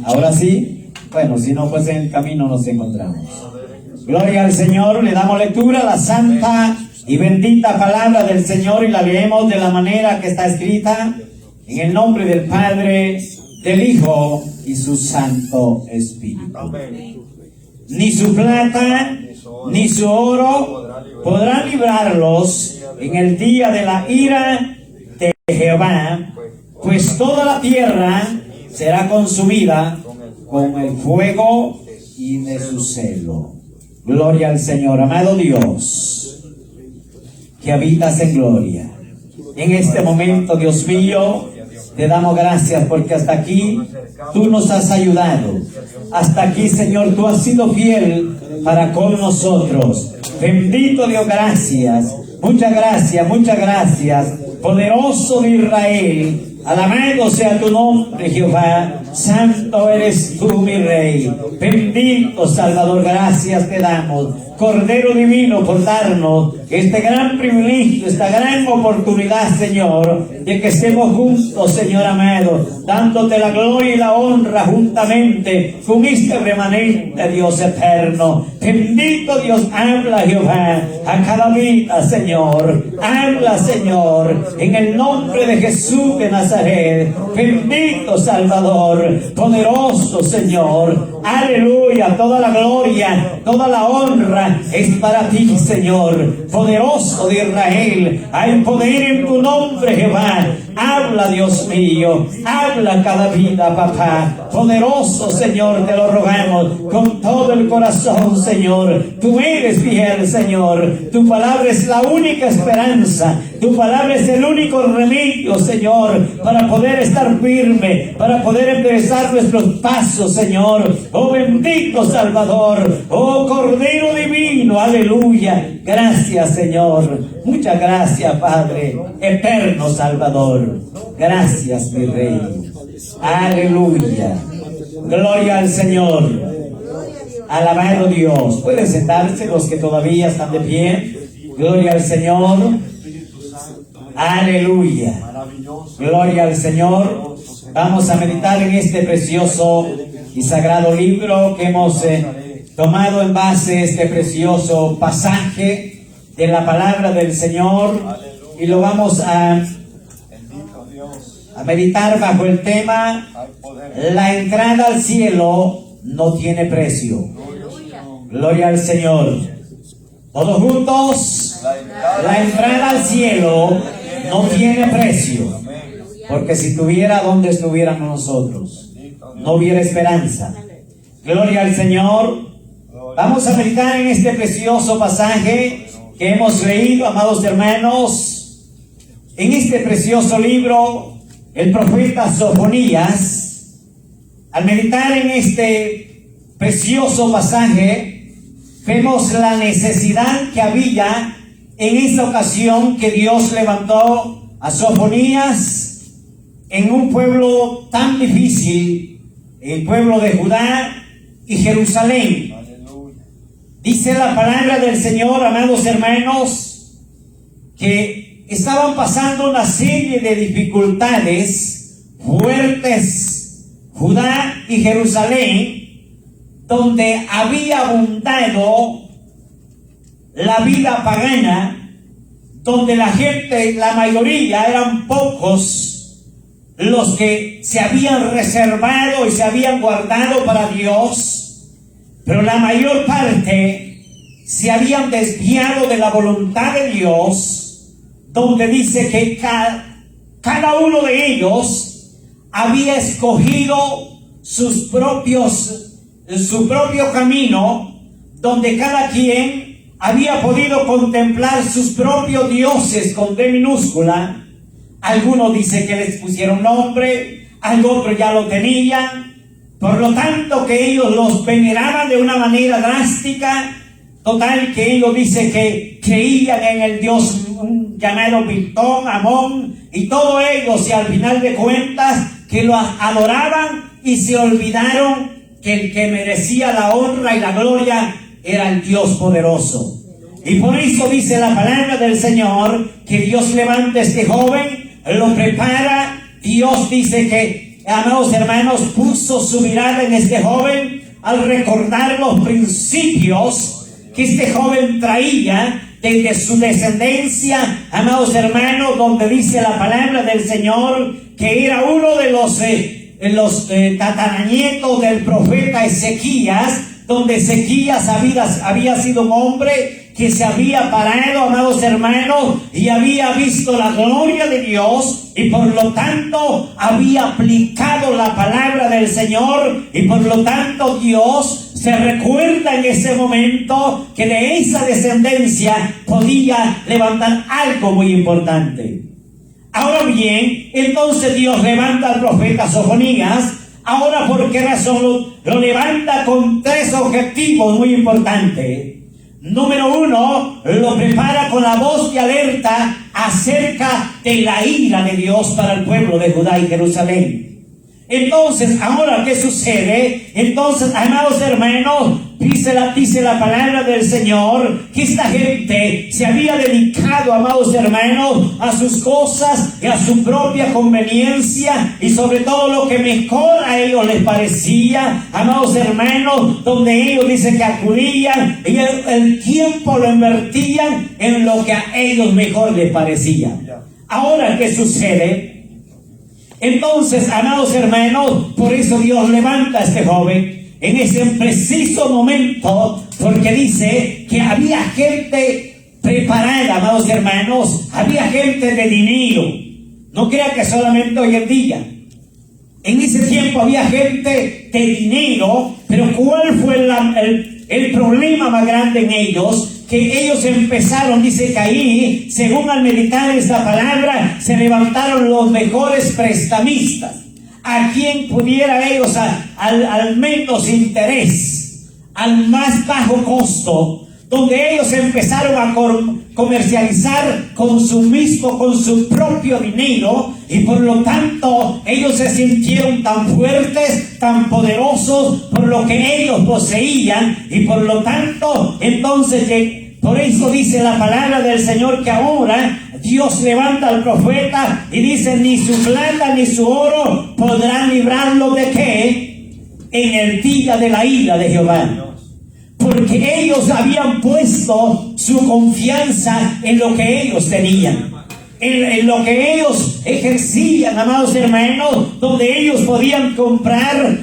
Ahora sí, bueno, si no, pues en el camino nos encontramos. Gloria al Señor, le damos lectura a la santa y bendita palabra del Señor y la leemos de la manera que está escrita, en el nombre del Padre, del Hijo y su Santo Espíritu. Ni su plata, ni su oro podrán librarlos en el día de la ira de Jehová, pues toda la tierra será consumida con el fuego y de su celo. Gloria al Señor. Amado Dios, que habitas en gloria, en este momento, Dios mío, te damos gracias porque hasta aquí tú nos has ayudado. Hasta aquí, Señor, tú has sido fiel para con nosotros. Bendito Dios, gracias. Muchas gracias, muchas gracias. Poderoso de Israel, alabado sea tu nombre, Jehová. Santo eres tú, mi Rey. Bendito Salvador, gracias te damos. Cordero divino, por darnos este gran privilegio, esta gran oportunidad, Señor, de que estemos juntos, Señor amado, dándote la gloria y la honra juntamente con este remanente, Dios eterno. Bendito Dios, habla, Jehová, a cada vida, Señor. Habla, Señor, en el nombre de Jesús de Nazaret. Bendito Salvador, poderoso Señor. Aleluya, toda la gloria, toda la honra es para ti, Señor. Poderoso de Israel, hay poder en tu nombre, Jehová. Habla, Dios mío, habla cada vida, papá. Poderoso Señor, te lo rogamos con todo el corazón, Señor. Tú eres fiel, Señor. Tu palabra es la única esperanza. Tu palabra es el único remedio, Señor, para poder estar firme, para poder empezar nuestros pasos, Señor. Oh bendito Salvador, oh Cordero divino, aleluya. Gracias, Señor. Muchas gracias, Padre, eterno Salvador. Gracias, mi Rey. Aleluya. Gloria al Señor. Alabado Dios. Pueden sentarse los que todavía están de pie. Gloria al Señor. Aleluya. Gloria al Señor. Vamos a meditar en este precioso y sagrado libro que hemos tomado en base este precioso pasaje de la palabra del Señor, y lo vamos a meditar bajo el tema: la entrada al cielo no tiene precio. Gloria al Señor. Todos juntos. La entrada al cielo no tiene precio, porque si tuviera, ¿dónde estuviéramos nosotros? No hubiera esperanza. Gloria al Señor. Vamos a meditar en este precioso pasaje que hemos leído, amados hermanos. En este precioso libro, el profeta Sofonías, al meditar en este precioso pasaje, vemos la necesidad que había en esa ocasión que Dios levantó a Sofonías en un pueblo tan difícil, el pueblo de Judá y Jerusalén. Dice la palabra del Señor, amados hermanos, que estaban pasando una serie de dificultades fuertes, Judá y Jerusalén, donde había abundado la vida pagana, donde la gente, la mayoría, eran pocos los que se habían reservado y se habían guardado para Dios, pero la mayor parte se habían desviado de la voluntad de Dios, donde dice que cada uno de ellos había escogido su propio camino, donde cada quien había podido contemplar sus propios dioses con D minúscula. Algunos dicen que les pusieron nombre, otros ya lo tenían. Por lo tanto, que ellos los veneraban de una manera drástica, total que ellos dicen que creían en el dios llamado Pitón, Amón, y todos ellos, y al final de cuentas, que lo adoraban y se olvidaron que el que merecía la honra y la gloria era el Dios poderoso. Y por eso dice la palabra del Señor, que Dios levanta a este joven, lo prepara. Dios dice que amados hermanos, puso su mirada en este joven al recordar los principios que este joven traía desde su descendencia, amados hermanos, donde dice la palabra del Señor que era uno de los tataranietos del profeta Ezequías, donde Ezequías había sido un hombre que se había parado, amados hermanos, y había visto la gloria de Dios, y por lo tanto había aplicado la palabra del Señor, y por lo tanto Dios se recuerda en ese momento que de esa descendencia podía levantar algo muy importante. Ahora bien, entonces Dios levanta al profeta Sofonías. Ahora, ¿por qué razón lo levanta? Con tres objetivos muy importantes. Número uno, lo prepara con la voz de alerta acerca de la ira de Dios para el pueblo de Judá y Jerusalén. Entonces, ahora, ¿qué sucede? Entonces, amados hermanos, dice la palabra del Señor que esta gente se había dedicado, amados hermanos, a sus cosas y a su propia conveniencia, y sobre todo lo que mejor a ellos les parecía, amados hermanos, donde ellos dicen que acudían y el tiempo lo invertían en lo que a ellos mejor les parecía. Ahora, ¿qué sucede? Entonces, amados hermanos, por eso Dios levanta a este joven en ese preciso momento, porque dice que había gente preparada, amados hermanos, había gente de dinero. No crea que solamente hoy en día. En ese tiempo había gente de dinero, pero ¿cuál fue el problema más grande en ellos? Que ellos empezaron, dice que ahí, según al meditar esta palabra, se levantaron los mejores prestamistas, a quien pudiera ellos al menos interés, al más bajo costo, donde ellos empezaron a comercializar con su propio dinero, y por lo tanto ellos se sintieron tan fuertes, tan poderosos por lo que ellos poseían, y por lo tanto entonces por eso dice la palabra del Señor que ahora Dios levanta al profeta y dice: ni su plata ni su oro podrán librarlo de ¿qué? En el día de la ira de Jehová. Porque ellos habían puesto su confianza en lo que ellos tenían, en lo que ellos ejercían, amados hermanos, donde ellos podían comprar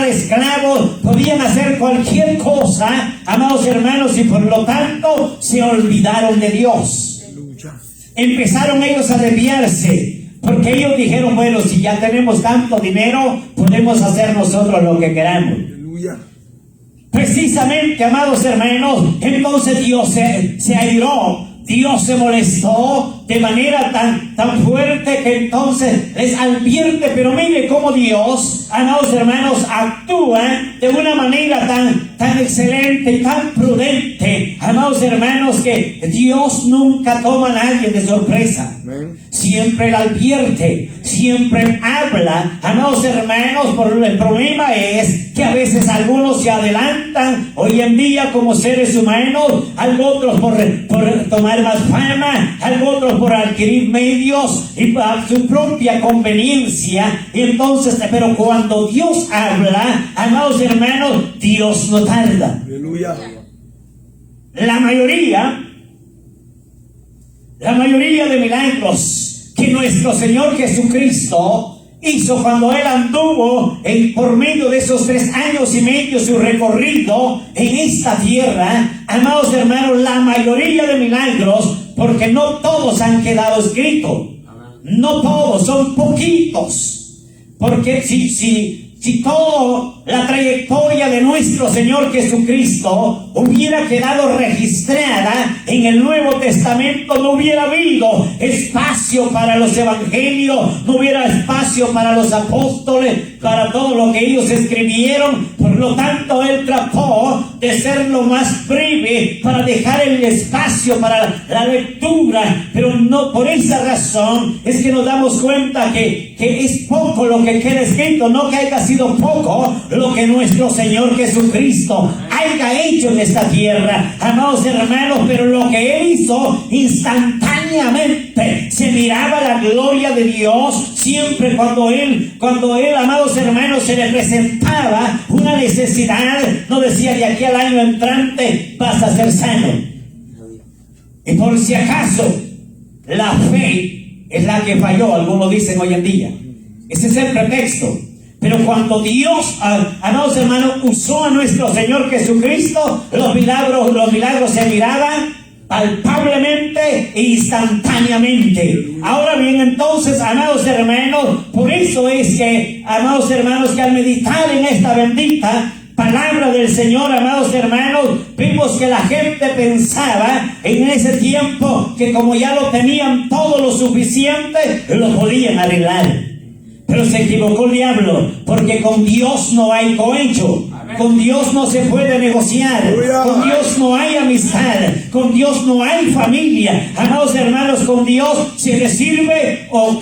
esclavos, podían hacer cualquier cosa, amados hermanos, y por lo tanto se olvidaron de Dios. Empezaron ellos a desviarse, porque ellos dijeron: bueno, si ya tenemos tanto dinero, podemos hacer nosotros lo que queramos. Precisamente, amados hermanos, entonces Dios se airó, Dios se molestó de manera tan fuerte que entonces les advierte. Pero mire cómo Dios, amados hermanos, actúa de una manera tan excelente y tan prudente, amados hermanos, que Dios nunca toma a nadie de sorpresa. Siempre le advierte, siempre habla, amados hermanos. El problema es que a veces algunos se adelantan hoy en día como seres humanos, otros por tomar más fama, otros por adquirir medios y para su propia conveniencia. Y entonces, pero cuando Dios habla, amados hermanos, Dios no tarda. Aleluya. La mayoría de milagros que nuestro Señor Jesucristo hizo cuando Él anduvo por medio de esos 3 años y medio su recorrido en esta tierra, amados hermanos, la mayoría de milagros, porque no todos han quedado escritos, no todos, son poquitos, porque si toda la trayectoria de nuestro Señor Jesucristo hubiera quedado registrada en el Nuevo Testamento, no hubiera habido espacio para los evangelios, no hubiera espacio para los apóstoles, para todo lo que ellos escribieron. Por lo tanto, Él trató de ser lo más breve para dejar el espacio para la lectura, pero no por esa razón es que nos damos cuenta que es poco lo que queda escrito, no que haya sido poco lo que nuestro Señor Jesucristo haya hecho en esta tierra, amados hermanos, pero lo que Él hizo instantáneamente instantáneamente se miraba la gloria de Dios siempre cuando él, amados hermanos, se le presentaba una necesidad. No decía: de aquí al año entrante vas a ser sano. Y por si acaso, la fe es la que falló, algunos dicen hoy en día. Ese es el pretexto. Pero cuando Dios, amados hermanos, usó a nuestro Señor Jesucristo, los milagros se miraban palpablemente e instantáneamente. Ahora bien, entonces, amados hermanos, por eso es que, amados hermanos, que al meditar en esta bendita palabra del Señor, amados hermanos, vimos que la gente pensaba en ese tiempo que como ya lo tenían todo lo suficiente, lo podían arreglar. Pero se equivocó el diablo, porque con Dios no hay cohecho. Con Dios no se puede negociar. Con Dios no hay amistad. Con Dios no hay familia. Amados hermanos, con Dios se le sirve o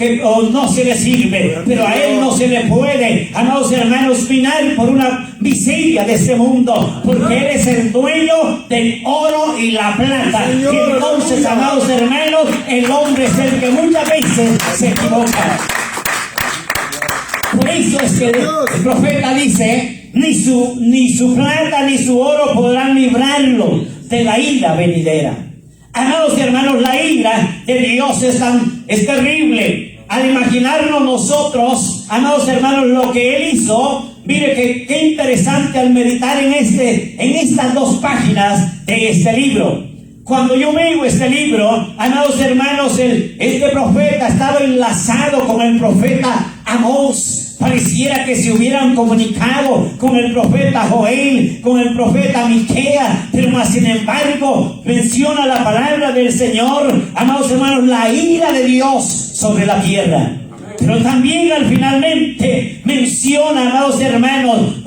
no se le sirve. Pero a Él no se le puede, amados hermanos, minar por una miseria de este mundo. Porque Él es el dueño del oro y la plata. Y entonces, amados hermanos, el hombre es el que muchas veces se equivoca. Por eso es que el profeta dice: ni su plata ni su oro podrán librarlo de la ira venidera. Amados hermanos, la ira de Dios es terrible. Al imaginarnos nosotros, amados hermanos, lo que Él hizo, mire qué interesante al meditar en estas 2 páginas de este libro. Cuando yo veo este libro, amados hermanos, este profeta estaba enlazado con el profeta Amós. Pareciera que se hubieran comunicado con el profeta Joel, con el profeta Miquea, pero más sin embargo menciona la palabra del Señor, amados hermanos, la ira de Dios sobre la tierra. Pero también finalmente menciona, amados hermanos,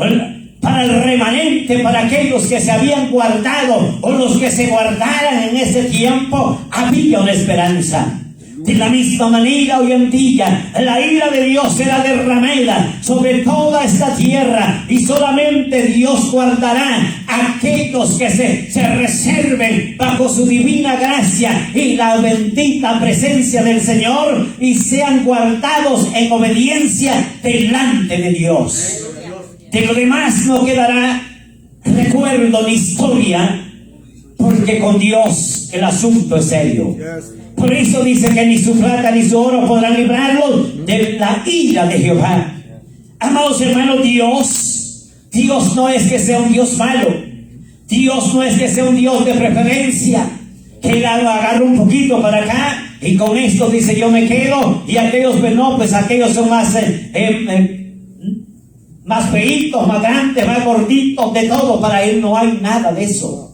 para el remanente, para aquellos que se habían guardado o los que se guardaran en ese tiempo, había una esperanza. De la misma manera, hoy en día, la ira de Dios será derramada sobre toda esta tierra, y solamente Dios guardará a aquellos que se reserven bajo su divina gracia y la bendita presencia del Señor, y sean guardados en obediencia delante de Dios. De lo demás no quedará recuerdo ni historia, porque con Dios el asunto es serio. Por eso dice que ni su plata ni su oro podrán librarlos de la ira de Jehová. Amados hermanos, Dios no es que sea un Dios malo. Dios no es que sea un Dios de preferencia, que Él agarra un poquito para acá y con esto dice yo me quedo, y aquellos pues no, pues aquellos son más feitos, más grandes, más gorditos, de todo. Para Él no hay nada de eso.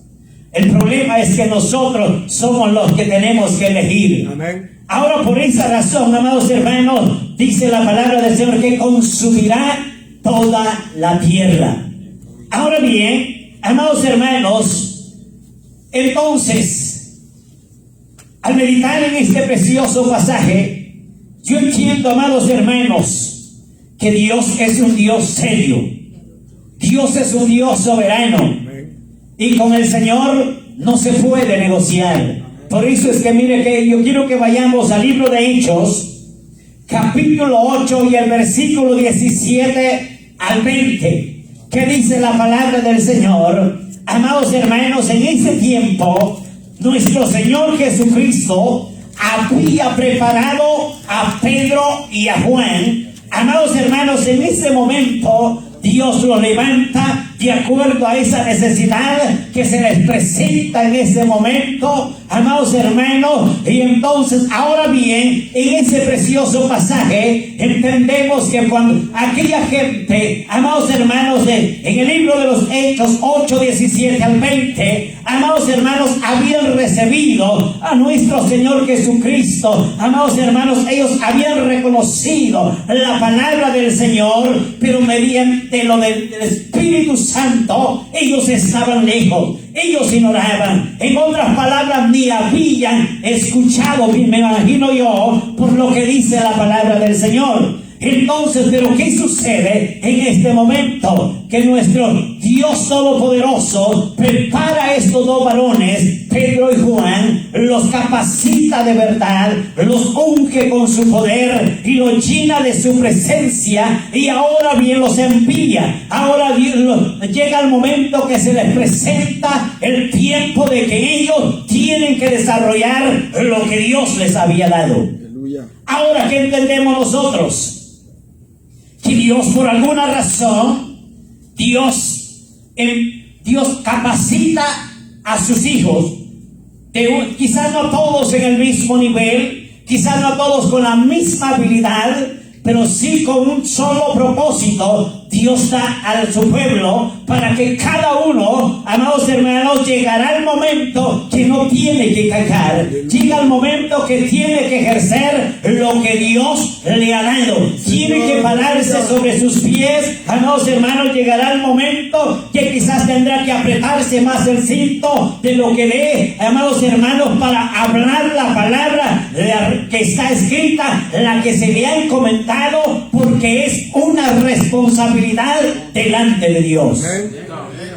El problema es que nosotros somos los que tenemos que elegir. Amén. Ahora, por esa razón, amados hermanos, dice la palabra del Señor que consumirá toda la tierra. Ahora bien, amados hermanos, entonces, al meditar en este precioso pasaje, yo entiendo, amados hermanos, que Dios es un Dios serio. Dios es un Dios soberano. Y con el Señor no se puede negociar. Por eso es que mire que yo quiero que vayamos al libro de Hechos, capítulo 8 y el versículo 17 al 20. ¿Qué dice la palabra del Señor? Amados hermanos, en ese tiempo nuestro Señor Jesucristo había preparado a Pedro y a Juan. Amados hermanos, en ese momento Dios los levanta de acuerdo a esa necesidad que se les presenta en ese momento, amados hermanos. Y entonces, ahora bien, en ese precioso pasaje entendemos que cuando aquella gente, amados hermanos, en el libro de los Hechos 8, 17 al 20, amados hermanos, habían recibido a nuestro Señor Jesucristo. Amados hermanos, ellos habían reconocido la palabra del Señor, pero mediante lo del Espíritu Santo, ellos estaban lejos, ellos ignoraban. En otras palabras, ni habían escuchado, me imagino yo, por lo que dice la palabra del Señor. Entonces, pero ¿qué sucede en este momento? Que nuestro Dios Dios Todopoderoso prepara a estos dos varones, Pedro y Juan, los capacita de verdad, los unge con su poder y los llena de su presencia, y ahora bien los envía. Ahora llega el momento que se les presenta el tiempo de que ellos tienen que desarrollar lo que Dios les había dado. Ahora, ¿qué entendemos nosotros? Que Dios, por alguna razón, Dios capacita a sus hijos, quizás no todos en el mismo nivel, quizás no todos con la misma habilidad, pero sí con un solo propósito. Dios da a su pueblo para que cada uno, amados hermanos, llegará el momento que no tiene que callar. Llega el momento que tiene que ejercer lo que Dios le ha dado. Tiene que pararse sobre sus pies. Amados hermanos, llegará el momento que quizás tendrá que apretarse más el cinto de lo que lee, amados hermanos, para hablar la palabra que está escrita, la que se le ha encomendado, porque es una responsabilidad delante de Dios.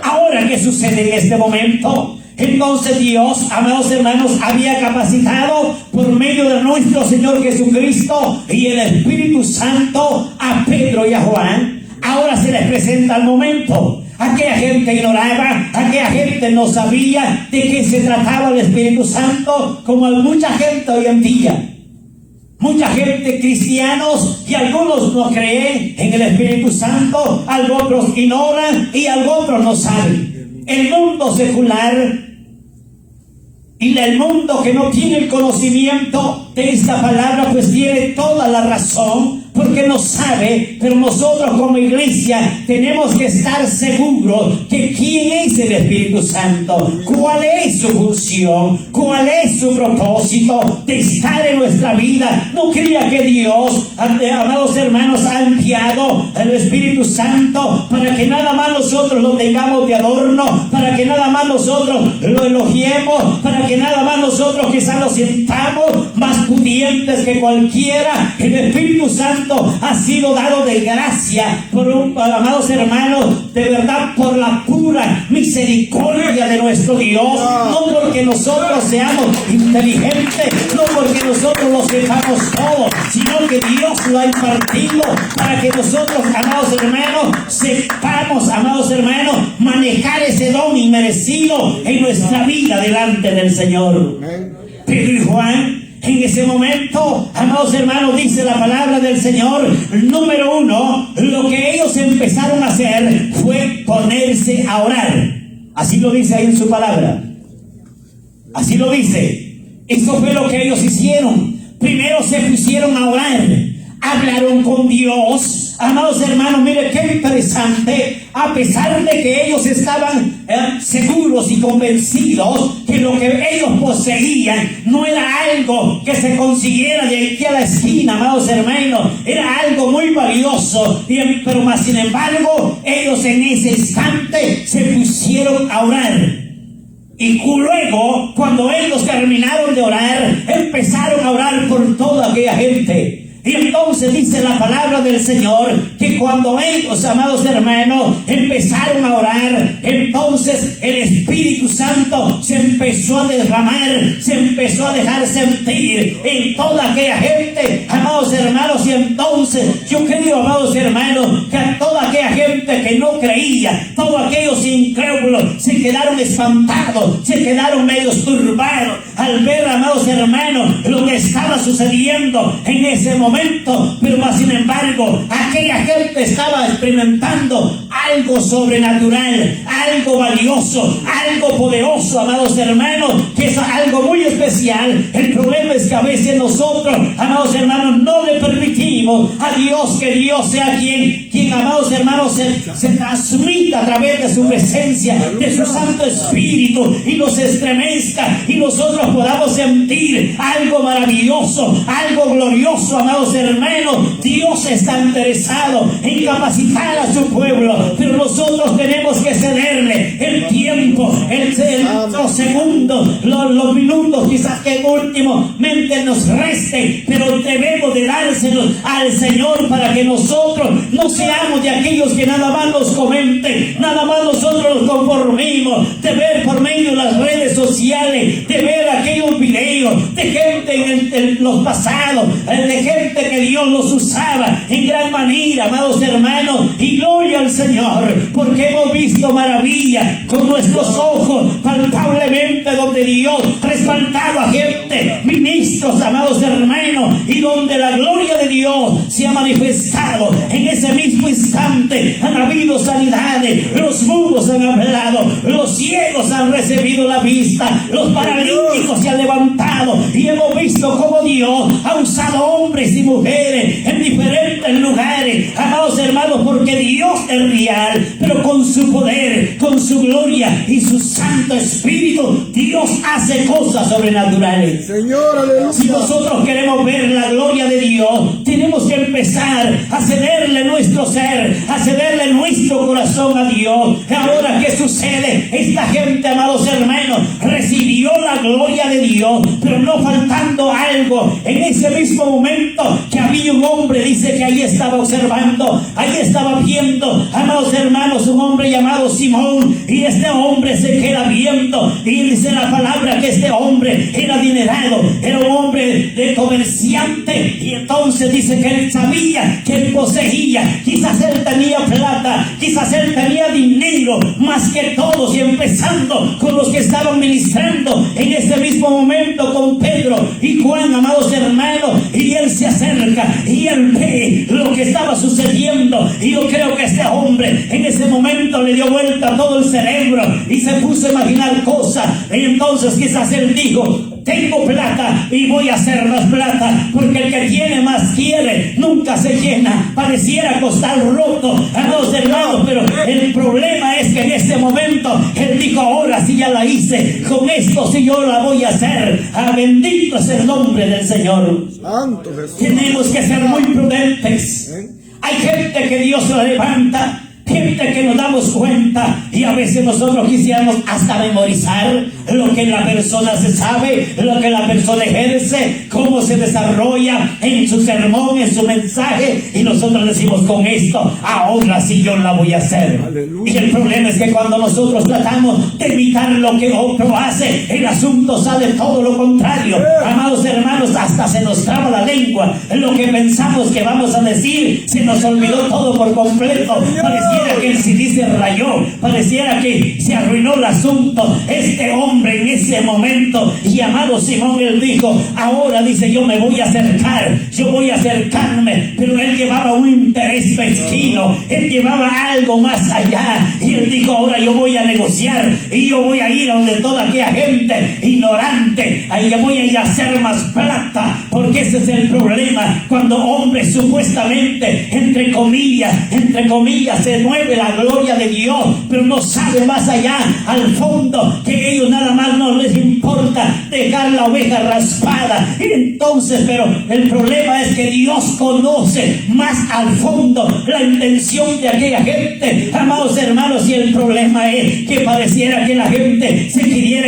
Ahora, ¿qué sucede en este momento? Entonces Dios, amados hermanos, había capacitado por medio de nuestro Señor Jesucristo y el Espíritu Santo a Pedro y a Juan. Ahora se les presenta el momento. Aquella gente ignoraba, aquella gente no sabía de qué se trataba el Espíritu Santo, como mucha gente hoy en día. Mucha gente, cristianos, y algunos no creen en el Espíritu Santo, otros ignoran y otros no saben. El mundo secular y el mundo que no tiene el conocimiento de esta palabra, pues tiene toda la razón, porque no sabe. Pero nosotros como iglesia tenemos que estar seguros que quién es el Espíritu Santo, cuál es su función, cuál es su propósito de estar en nuestra vida. No crea que Dios, amados hermanos, ha enviado al Espíritu Santo para que nada más nosotros lo tengamos de adorno, para que nada más nosotros lo elogiemos, para que nada más nosotros quizás lo sintamos más pudientes que cualquiera. El Espíritu Santo ha sido dado de gracia por amados hermanos, de verdad, por la pura misericordia de nuestro Dios. No porque nosotros seamos inteligentes, no porque nosotros lo sepamos todo, sino que Dios lo ha impartido para que nosotros, amados hermanos, sepamos, amados hermanos, manejar ese don inmerecido en nuestra vida delante del Señor. Pedro y Juan, en ese momento, amados hermanos, dice la palabra del Señor, número uno, lo que ellos empezaron a hacer fue ponerse a orar. Así lo dice ahí en su palabra. Así lo dice. Eso fue lo que ellos hicieron. Primero se pusieron a orar. Hablaron con Dios. Amados hermanos, mire qué interesante. A pesar de que ellos estaban seguros y convencidos que lo que ellos poseían no era algo que se consiguiera de aquí a la esquina, amados hermanos, era algo muy valioso, pero más sin embargo, ellos en ese instante se pusieron a orar. Y luego, cuando ellos terminaron de orar, empezaron a orar por toda aquella gente. Y entonces dice la palabra del Señor que cuando ellos, amados hermanos, empezaron a orar, entonces el Espíritu Santo se empezó a derramar, se empezó a dejar sentir en toda aquella gente, amados hermanos. Y entonces yo creo, amados hermanos, que a toda aquella gente que no creía, todos aquellos incrédulos, se quedaron espantados, se quedaron medio turbados al ver, amados hermanos, lo que estaba sucediendo en ese momento. Pero más sin embargo, aquella gente estaba experimentando algo sobrenatural, algo valioso, algo poderoso, amados hermanos, que es algo muy especial. El problema es que a veces nosotros, amados hermanos, no le permitimos a Dios que Dios sea quien amados hermanos, se transmita a través de su presencia, de su Santo Espíritu, y nos estremezca y nosotros podamos sentir algo maravilloso, algo glorioso, amados hermanos. Dios está interesado en capacitar a su pueblo, pero nosotros tenemos que cederle el tiempo, los segundos, los minutos, quizás que últimamente nos reste, pero debemos de dárselos al Señor para que nosotros no seamos de aquellos que nada más nos comenten, nada más nosotros nos conformimos de ver por medio de las redes sociales, de ver aquellos videos de gente en los pasados, de gente que Dios los usaba en gran manera, amados hermanos, y gloria al Señor, porque hemos visto maravilla con nuestros ojos, palpablemente, donde Dios ha respaldado a gente, ministros, amados hermanos, y donde la gloria de Dios se ha manifestado en ese mismo instante. Han habido sanidades, los mudos han hablado, los ciegos han recibido la vista, los paralíticos se han levantado, y hemos visto cómo Dios ha usado hombres y mujeres en diferentes lugares, amados hermanos, porque Dios es real, pero con su poder, con su gloria y su Santo Espíritu, Dios hace cosas sobrenaturales. Señor, aleluya. Si nosotros queremos ver la gloria de Dios, tenemos que empezar a cederle nuestro ser, a cederle nuestro corazón a Dios. Ahora, ¿qué sucede? Esta gente, amados hermanos, recibió la gloria de Dios, pero no faltando algo. En ese mismo momento que había un hombre, dice que ahí estaba observando, ahí estaba viendo, amados hermanos, un hombre llamado Simón, y este hombre se queda viendo, y dice la palabra que este hombre era adinerado, era un hombre de comerciante, y entonces dice que él sabía que él poseía, quizás él tenía plata, quizás él tenía dinero, más que todos, y empezando con los que estaban ministrando en este mismo momento con Pedro y Juan, amados hermanos, y él se acerca y él ve lo que estaba sucediendo, y yo creo que este hombre en ese momento le dio vuelta a todo el cerebro y se puso a imaginar cosas, y entonces quizás él dijo: tengo plata y voy a hacer más plata, porque el que tiene más quiere, nunca se llena, pareciera costar roto, amados hermanos, pero el problema es que en este momento él dijo: ahora sí ya la hice, con esto sí yo la voy a hacer. Bendito es el nombre del Señor. Santo Jesús. Tenemos que ser muy prudentes. Hay gente que Dios la levanta, gente que nos damos cuenta, y a veces nosotros quisiéramos hasta memorizar lo que la persona se sabe, lo que la persona ejerce, cómo se desarrolla en su sermón, en su mensaje, y nosotros decimos: con esto ahora sí yo la voy a hacer. Aleluya. Y el problema es que cuando nosotros tratamos de imitar lo que otro hace, el asunto sale todo lo contrario. Amados hermanos, hasta se nos traba la lengua, lo que pensamos que vamos a decir se nos olvidó todo por completo. Pareciera que el CD se rayó, pareciera que se arruinó el asunto. Este hombre en ese momento, llamado Simón, él dijo: ahora, dice, yo me voy a acercar, yo voy a acercarme, pero él llevaba un interés mezquino, él llevaba algo más allá, y él dijo: ahora yo voy a negociar, y yo voy a ir a donde toda aquella gente ignorante, ahí yo voy a ir a hacer más plata, porque ese es el problema, cuando hombres supuestamente, entre comillas, se mueve la gloria de Dios, pero no saben más allá, al fondo, que ellos nada más no les importa dejar la oveja raspada. Y entonces, pero el problema es que Dios conoce más al fondo la intención de aquella gente, amados hermanos, y el problema es que pareciera que la gente se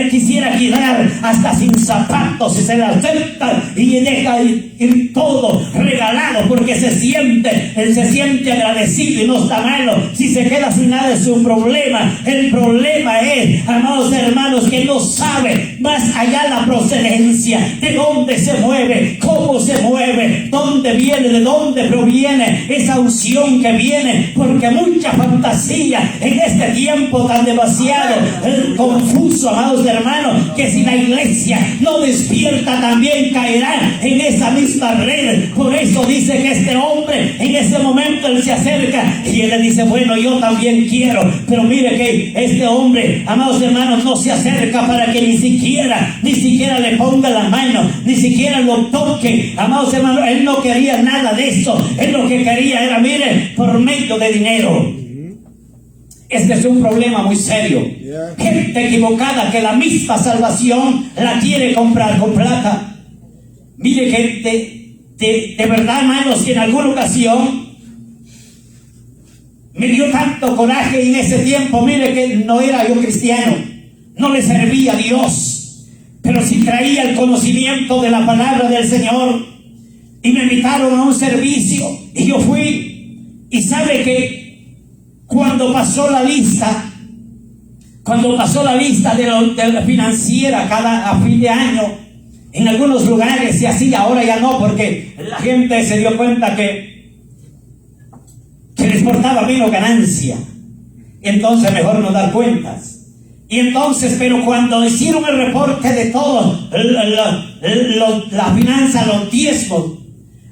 quisiera quedar hasta sin zapatos, y se la acepta y deja ir todo regalado, porque se siente agradecido, y no está malo si se queda sin nada. Es un problema. El problema es, amados hermanos, que no sabe más allá la procedencia, de dónde se mueve, cómo se mueve, dónde viene, de dónde proviene esa unción que viene, porque mucha fantasía en este tiempo tan demasiado confuso, amados hermanos, que si la iglesia no despierta también caerá en esa misma red. Por eso dice que este hombre en ese momento él se acerca y él le dice: bueno, yo también quiero, pero mire que este hombre, amados hermanos, no se acerca para que ni siquiera le ponga la mano, ni siquiera lo toque. Amados hermanos, él no quería nada de eso. Él lo que quería era, mire, por medio de dinero. Este es un problema muy serio. Gente equivocada que la misma salvación la quiere comprar con plata. Mire que de verdad, hermanos, que en alguna ocasión me dio tanto coraje en ese tiempo. Mire que no era yo cristiano, no le servía a Dios, pero sí traía el conocimiento de la palabra del Señor. Y me invitaron a un servicio y yo fui. Y sabe que cuando pasó la lista de la financiera a fin de año, en algunos lugares se hacía, ahora ya no, porque la gente se dio cuenta que les portaba menos ganancia. Entonces mejor no dar cuentas. Y entonces, pero cuando hicieron el reporte de todo, la finanza, los diezmos,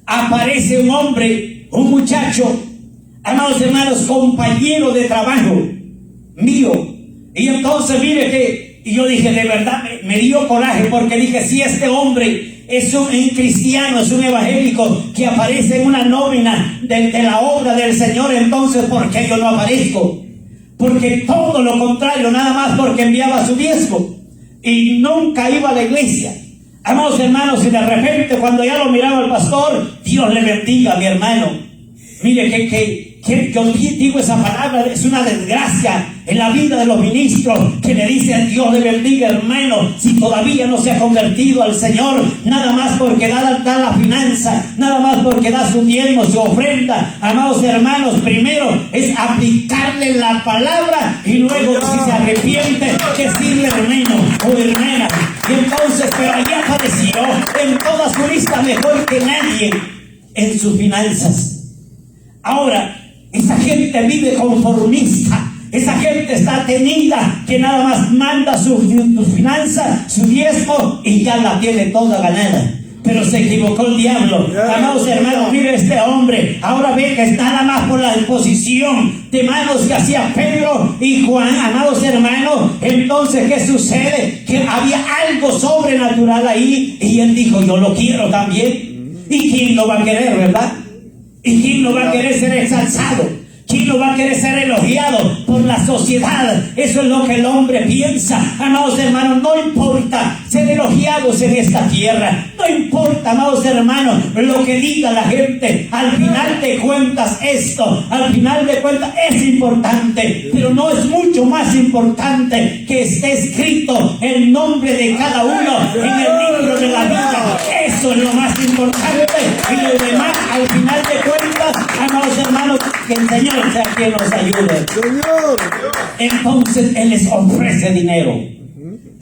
aparece un hombre, un muchacho, amados hermanos, compañero de trabajo mío. Y entonces mire que, y yo dije, de verdad me dio coraje, porque dije, si este hombre es un cristiano, es un evangélico que aparece en una nómina de la obra del Señor, entonces ¿por qué yo no aparezco? Porque todo lo contrario, nada más porque enviaba su diezmo y nunca iba a la iglesia. Amados hermanos, y de repente cuando ya lo miraba el pastor, Dios le bendiga, mi hermano. Mire que yo digo esa palabra, es una desgracia en la vida de los ministros que le dicen Dios le bendiga, hermano, si todavía no se ha convertido al Señor, nada más porque da la finanza, nada más porque da su diezmo, su ofrenda. Amados hermanos, primero es aplicarle la palabra y luego, si se arrepiente, decirle hermano o hermana. Y entonces, pero allí apareció en toda su lista mejor que nadie en sus finanzas. Ahora, esa gente vive conformista. Esa gente está tenida que nada más manda su finanza, su diezmo y ya la tiene toda ganada. Pero se equivocó el diablo. Amados hermanos, mire este hombre. Ahora ve que está nada más por la imposición de manos que hacía Pedro y Juan. Amados hermanos, entonces ¿qué sucede? Que había algo sobrenatural ahí y él dijo, yo lo quiero también. ¿Y quién lo va a querer, verdad? ¿Y quién no va a querer ser exaltado? ¿Quién no va a querer ser elogiado por la sociedad? Eso es lo que el hombre piensa. Amados hermanos, no importa ser elogiados en esta tierra. No importa, amados hermanos, lo que diga la gente. Al final de cuentas al final de cuentas es importante. Pero no es mucho más importante que esté escrito el nombre de cada uno en el libro de la vida. Eso es lo más importante. Y lo demás, al final de cuentas, amados hermanos, que el Señor sea quien nos ayude. Entonces Él les ofrece dinero.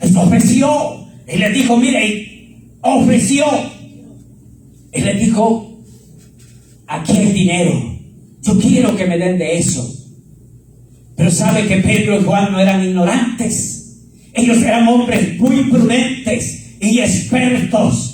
Les ofreció. Él les dijo, mire, ofreció. Él les dijo, aquí hay dinero. Yo quiero que me den de eso. Pero sabe que Pedro y Juan no eran ignorantes. Ellos eran hombres muy prudentes y expertos.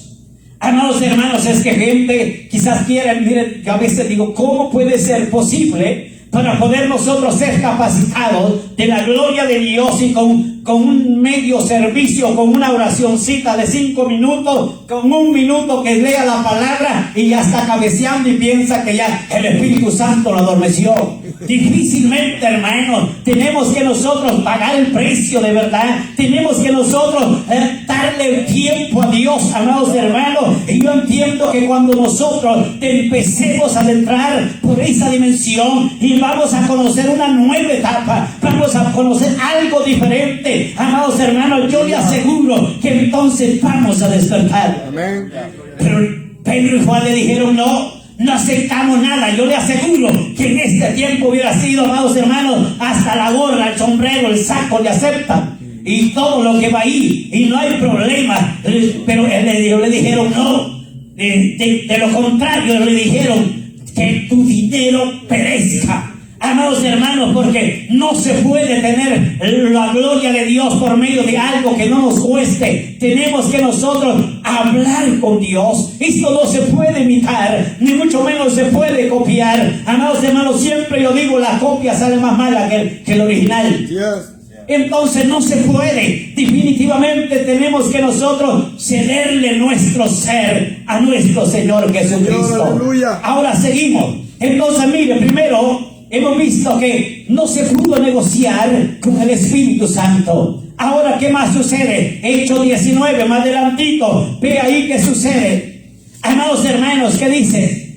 Amados hermanos, es que gente quizás quiere, miren, yo a veces digo, ¿cómo puede ser posible para poder nosotros ser capacitados de la gloria de Dios y con un medio servicio, con una oracioncita de 5 minutos, con 1 minuto que lea la palabra y ya está cabeceando y piensa que ya el Espíritu Santo lo adormeció? Difícilmente, hermanos, tenemos que nosotros pagar el precio de verdad. Tenemos que nosotros darle tiempo a Dios, amados hermanos. Y yo entiendo que cuando nosotros empecemos a entrar por esa dimensión y vamos a conocer una nueva etapa, vamos a conocer algo diferente, amados hermanos, yo le aseguro que entonces vamos a despertar. Amén. Pero Pedro y Juan le dijeron, no aceptamos nada. Yo le aseguro que en este tiempo hubiera sido, amados hermanos, hasta la gorra, el sombrero, el saco le aceptan y todo lo que va ahí y no hay problema. Pero ellos le dijeron no, de lo contrario le dijeron que tu dinero perezca. Amados hermanos, porque no se puede tener la gloria de Dios por medio de algo que no nos cueste. Tenemos que nosotros hablar con Dios. Esto no se puede imitar, ni mucho menos se puede copiar. Amados hermanos, siempre yo digo, la copia sale más mala que el original. Yes. Entonces no se puede. Definitivamente tenemos que nosotros cederle nuestro ser a nuestro Señor Jesucristo. Señor, ahora seguimos. Entonces mire, primero hemos visto que no se pudo negociar con el Espíritu Santo. Ahora, ¿qué más sucede? Hechos 19, más adelantito, ve ahí qué sucede. Amados hermanos, ¿qué dice?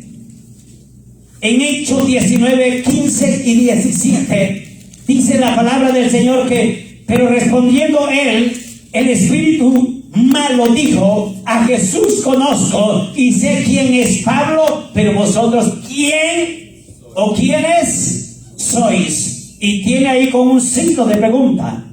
En Hechos 19, 15 y 17, dice la palabra del Señor que pero respondiendo él, el espíritu malo dijo: a Jesús conozco y sé quién es Pablo, pero vosotros ¿quién o quiénes sois? Y tiene ahí como un signo de pregunta.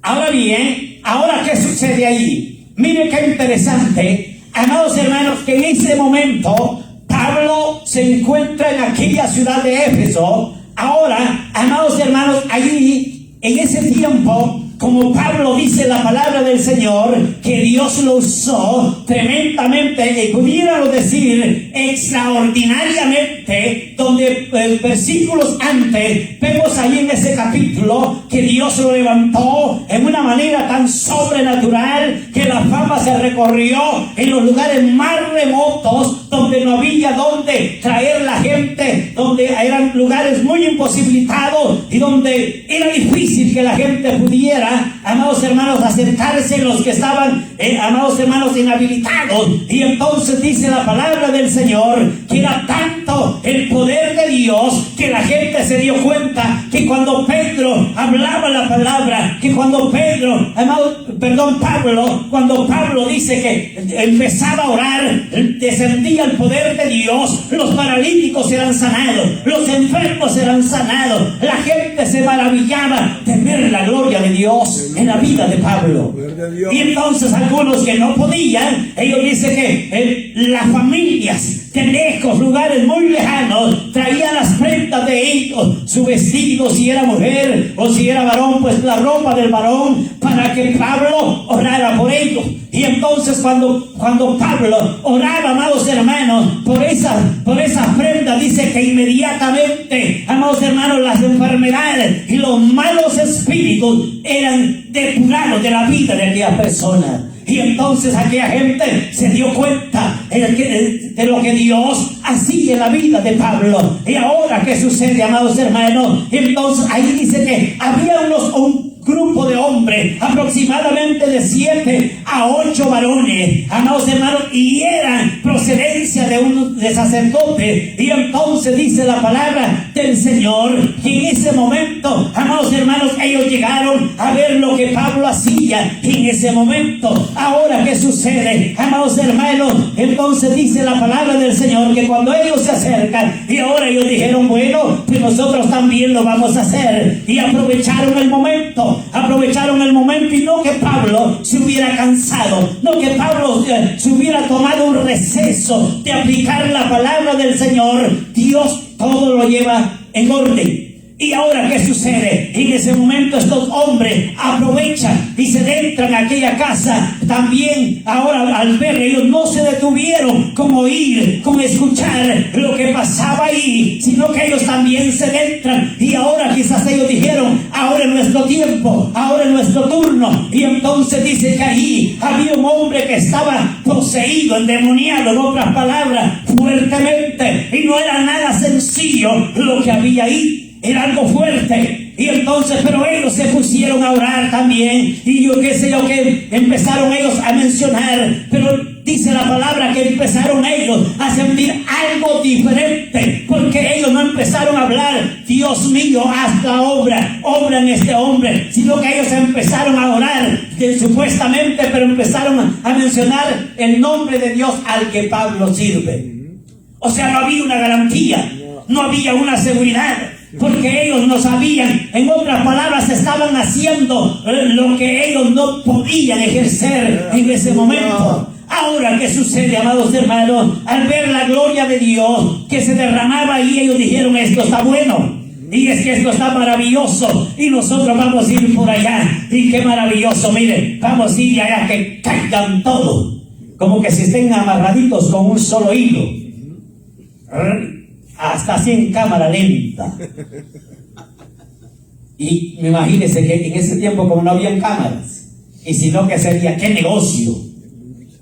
Ahora bien, ¿ahora qué sucede ahí? Mire qué interesante, amados hermanos, que en ese momento Pablo se encuentra en aquella ciudad de Éfeso. Ahora, amados hermanos, allí, en ese tiempo, como Pablo dice la palabra del Señor, que Dios lo usó tremendamente, y pudiéramos decir extraordinariamente, donde versículos antes vemos ahí en ese capítulo que Dios lo levantó en una manera tan sobrenatural que la fama se recorrió en los lugares más remotos, donde no había donde traer la gente, donde eran lugares muy imposibilitados y donde era difícil que la gente pudiera, amados hermanos, acercarse, los que estaban, amados hermanos, inhabilitados. Y entonces dice la palabra del Señor que era tanto el poder de Dios que la gente se dio cuenta que cuando Pedro hablaba la palabra, que cuando cuando Pablo dice que empezaba a orar, descendía el poder de Dios, los paralíticos eran sanados, los enfermos eran sanados, la gente se maravillaba de ver la gloria de Dios en la vida de Pablo. Y entonces algunos que no podían, ellos dicen que las familias de lejos, lugares muy lejanos, traían las prendas de ellos, su vestido, si era mujer o si era varón, pues la ropa del varón, para que Pablo orara por ellos. Y entonces cuando Pablo oraba, amados hermanos, por esas prendas, dice que inmediatamente, amados hermanos, las enfermedades y los malos espíritus eran depurados de la vida de aquella persona. Y entonces aquella gente se dio cuenta de lo que Dios hacía en la vida de Pablo. Y ahora, ¿qué sucede, amados hermanos? Entonces ahí dice que había un grupo de hombres, aproximadamente de 7 a 8 varones, amados hermanos, y eran procedencia de sacerdotes. Y entonces dice la palabra del Señor que en ese momento, amados hermanos, ellos llegaron a ver lo que Pablo hacía. Y en ese momento, ahora, ¿qué sucede, amados hermanos? Entonces dice la palabra del Señor que cuando ellos se acercan, y ahora ellos dijeron: bueno, pues nosotros también lo vamos a hacer. Y aprovecharon el momento y no que Pablo se hubiera cansado, no que Pablo se hubiera tomado un receso de aplicar la palabra del Señor. Dios todo lo lleva en orden. Y ahora, ¿qué sucede? En ese momento estos hombres aprovechan y se adentran a aquella casa. También ahora, al ver, ellos no se detuvieron con oír, con escuchar lo que pasaba ahí, sino que ellos también se adentran. Y ahora quizás ellos dijeron: ahora es nuestro tiempo, ahora es nuestro turno. Y entonces dice que ahí había un hombre que estaba poseído, endemoniado, en otras palabras, fuertemente. Y no era nada sencillo lo que había ahí. Era algo fuerte. Y entonces, pero ellos se pusieron a orar también. Y yo qué sé yo, que empezaron ellos a mencionar. Pero dice la palabra que empezaron ellos a sentir algo diferente. Porque ellos no empezaron a hablar: Dios mío, haz la obra en este hombre. Sino que ellos empezaron a orar, supuestamente, pero empezaron a mencionar el nombre de Dios al que Pablo sirve. O sea, no había una garantía, no había una seguridad. Porque ellos no sabían, en otras palabras, estaban haciendo lo que ellos no podían ejercer en ese momento. Ahora, ¿qué sucede, amados hermanos? Al ver la gloria de Dios que se derramaba ahí, ellos dijeron: esto está bueno. Y es que esto está maravilloso. Y nosotros vamos a ir por allá. Y qué maravilloso, miren, vamos a ir allá que caigan todo. Como que si estén amarraditos con un solo hilo. Hasta así en cámara lenta. Y imagínense que en ese tiempo, como no habían cámaras, y sino que sería, qué negocio,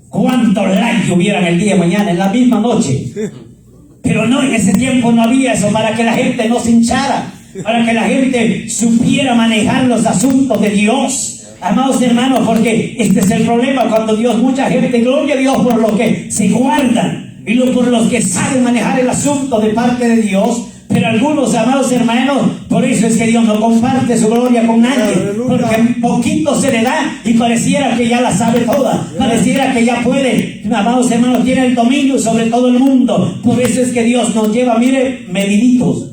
cuántos likes hubieran el día de mañana, en la misma noche. Pero no, en ese tiempo no había eso, para que la gente no se hinchara, para que la gente supiera manejar los asuntos de Dios. Amados hermanos, porque este es el problema cuando Dios, mucha gente, gloria a Dios por lo que se guardan y por los que saben manejar el asunto de parte de Dios. Pero algunos, amados hermanos, Por eso es que Dios no comparte su gloria con nadie, porque poquito se le da y pareciera que ya la sabe toda, pareciera que ya puede. Amados hermanos, tiene el dominio sobre todo el mundo. Por eso es que Dios nos lleva, mire, mediditos.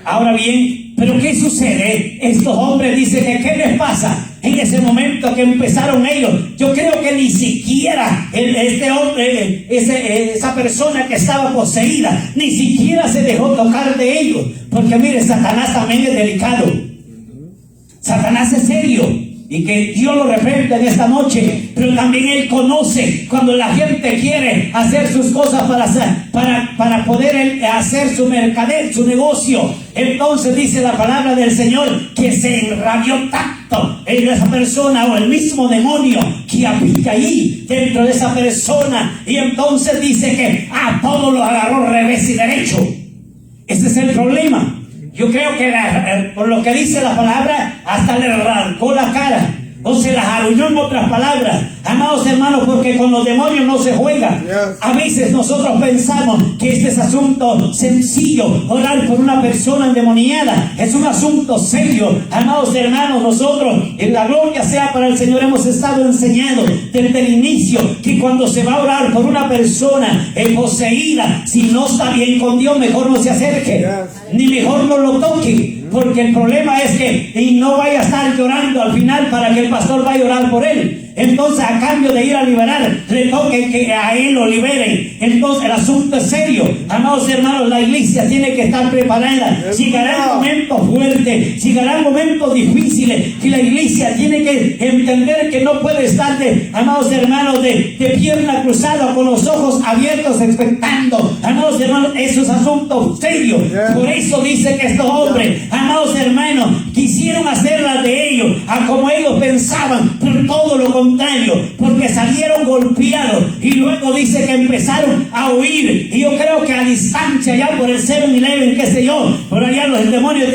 Ahora bien, pero ¿qué sucede? Estos hombres dicen que ¿qué les pasa? En ese momento que empezaron ellos, yo creo que ni siquiera este hombre, esa persona que estaba poseída, ni siquiera se dejó tocar de ellos. Porque mire, Satanás también es delicado. Satanás es serio. Y que Dios lo reprenda en esta noche. Pero también Él conoce cuando la gente quiere hacer sus cosas para poder hacer su mercader, su negocio. Entonces dice la palabra del Señor que se enrabió tanto en esa persona, o el mismo demonio que habita ahí dentro de esa persona. Y entonces dice que a todo lo agarró revés y derecho. Ese es el problema. Yo creo que por lo que dice la palabra, hasta le arrancó la cara, o se las arruinó, en otras palabras. Amados hermanos, porque con los demonios no se juega. A veces nosotros pensamos que este es asunto sencillo. Orar por una persona endemoniada es un asunto serio. Amados hermanos, nosotros, en la gloria sea para el Señor, hemos estado enseñando desde el inicio que cuando se va a orar por una persona poseída, si no está bien con Dios, mejor no se acerque, ni mejor no lo toque. Porque el problema es que y no vaya a estar llorando al final para que el pastor vaya a orar por él. Entonces, a cambio de ir a liberar, le toque que a él lo liberen. Entonces, el asunto es serio. Amados hermanos, la iglesia tiene que estar preparada. Llegarán momentos fuertes, llegarán momentos difíciles, que la iglesia tiene que entender que no puede estar, amados hermanos, de pierna cruzada, con los ojos abiertos, expectando. Amados hermanos, eso es asunto serio. Por eso dice que estos hombres, amados hermanos, quisieron hacerlas de ellos a como ellos pensaban, pero todo lo contrario, porque salieron golpeados. Y luego dice que empezaron a huir. Y yo creo que a distancia, ya por el 7-Eleven, qué sé yo, por allá el demonio,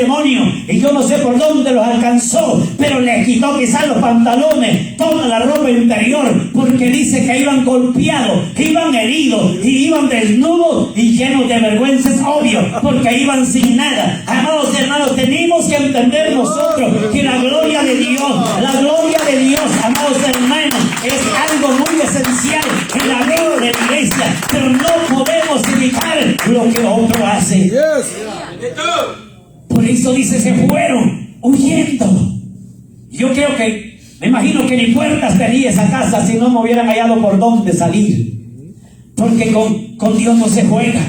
y yo no sé por dónde los alcanzó, pero les quitó quizás los pantalones, toda la ropa interior, porque dice que iban golpeados, iban heridos, y iban desnudos y llenos de vergüenza, es obvio, porque iban sin nada. Amados hermanos, tenemos que entender nosotros que la gloria de Dios, amados hermanos, es algo muy esencial en la vida de la iglesia, pero no podemos imitar lo que otro hace. Por eso dice, se fueron huyendo. Yo creo que, me imagino que ni puertas tenía esa casa si no me hubieran hallado por dónde salir. Porque con Dios no se juega.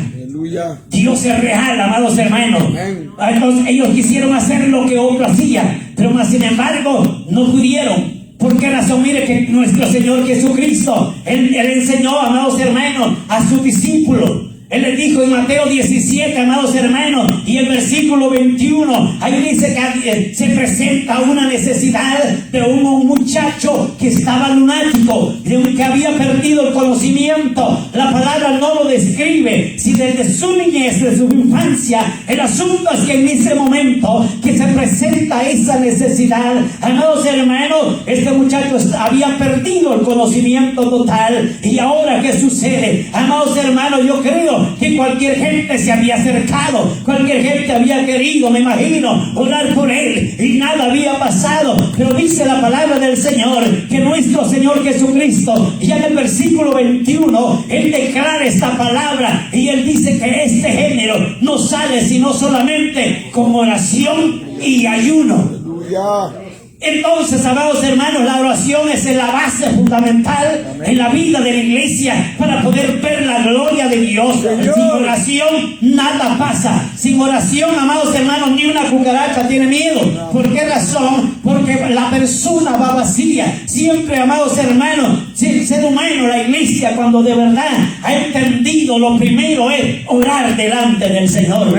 Dios es real, amados hermanos. Entonces ellos quisieron hacer lo que otro hacía, pero más sin embargo no pudieron. ¿Por qué razón? Mire que nuestro Señor Jesucristo, Él enseñó, amados hermanos, a sus discípulos. Él les dijo en Mateo 17, amados hermanos, y el versículo 21, ahí dice que se presenta una necesidad de un muchacho que estaba lunático, que había perdido el conocimiento. La palabra no lo describe, si desde su niñez, desde su infancia. El asunto es que en ese momento que se presenta esa necesidad, amados hermanos, este muchacho había perdido el conocimiento total. Y ahora, ¿qué sucede? Amados hermanos, yo creo que cualquier gente se había acercado, cualquier gente había querido, me imagino, orar por él, y nada había pasado. Pero dice la palabra del Señor que nuestro Señor Jesucristo, ya en el versículo 21, Él declara esta palabra, y Él dice que este género no sale sino solamente con oración y ayuno. Entonces, amados hermanos, la oración es la base fundamental en la vida de la iglesia para poder ver la gloria de Dios. Sin oración nada pasa. Sin oración, amados hermanos, ni una cucaracha tiene miedo. ¿Por qué razón? Porque la persona va vacía. Siempre, amados hermanos, el ser humano, la iglesia, cuando de verdad ha entendido, lo primero es orar delante del Señor,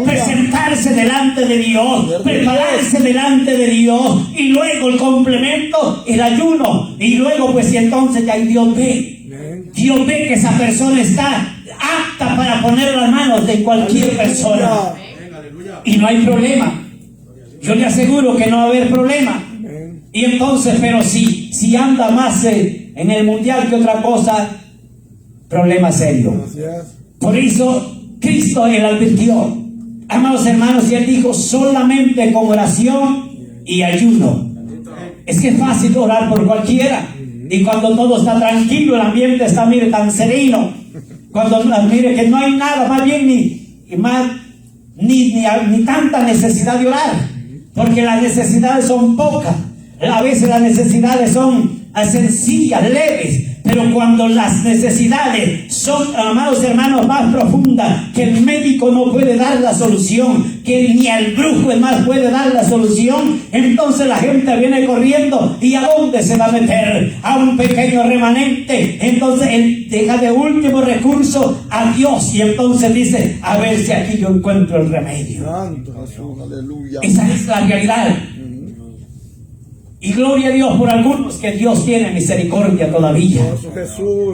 presentarse delante de Dios, prepararse delante de Dios. Y luego el complemento, el ayuno. Y luego pues y entonces ya Dios ve que esa persona está apta para poner las manos de cualquier persona. Y no hay problema. Yo le aseguro que no va a haber problema. Y entonces, pero si anda más en el mundial que otra cosa, problema serio. Por eso Cristo él advirtió. amados hermanos, y él dijo solamente con oración y ayuno. Es que es fácil orar por cualquiera. Y cuando todo está tranquilo, el ambiente está, mire, tan sereno. Cuando, mire, que no hay nada, más bien ni tanta necesidad de orar. Porque las necesidades son pocas. A veces las necesidades son sencillas, leves. Pero cuando las necesidades son, amados hermanos, más profundas, que el médico no puede dar la solución, que ni el brujo es más puede dar la solución, entonces la gente viene corriendo. ¿Y a dónde se va a meter? A un pequeño remanente. Entonces él deja de último recurso a Dios, y entonces dice: a ver si aquí yo encuentro el remedio. Esa es la realidad. Y gloria a Dios por algunos que Dios tiene misericordia todavía.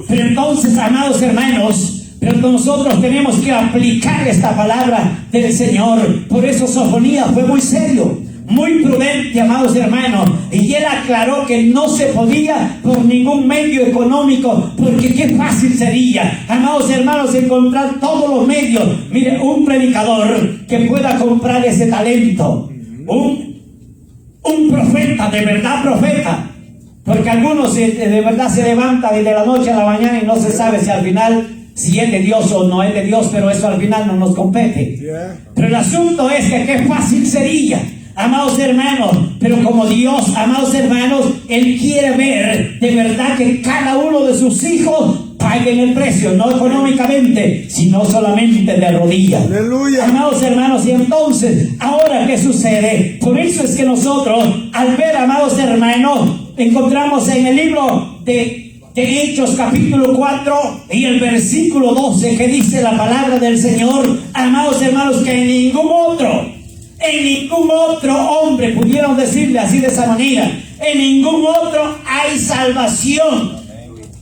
Pero entonces, amados hermanos, pero nosotros tenemos que aplicar esta palabra del Señor. Por eso Sofonías fue muy serio, muy prudente, amados hermanos. Y él aclaró que no se podía por ningún medio económico, porque qué fácil sería, amados hermanos, encontrar todos los medios. Mire, un predicador que pueda comprar ese talento, un profeta, de verdad profeta, porque algunos de verdad se levantan de la noche a la mañana y no se sabe si al final, si es de Dios o no es de Dios, pero eso al final no nos compete. Pero el asunto es que qué fácil sería, amados hermanos, pero como Dios, amados hermanos, Él quiere ver de verdad que cada uno de sus hijos paguen el precio, no económicamente, sino solamente de rodillas. ¡Aleluya! Amados hermanos, y entonces, ¿ahora qué sucede? Por eso es que nosotros, al ver, amados hermanos, encontramos en el libro de Hechos capítulo 4 y el versículo 12, que dice la palabra del Señor, amados hermanos, que en ningún otro hombre, pudieron decirle así de esa manera, en ningún otro hay salvación,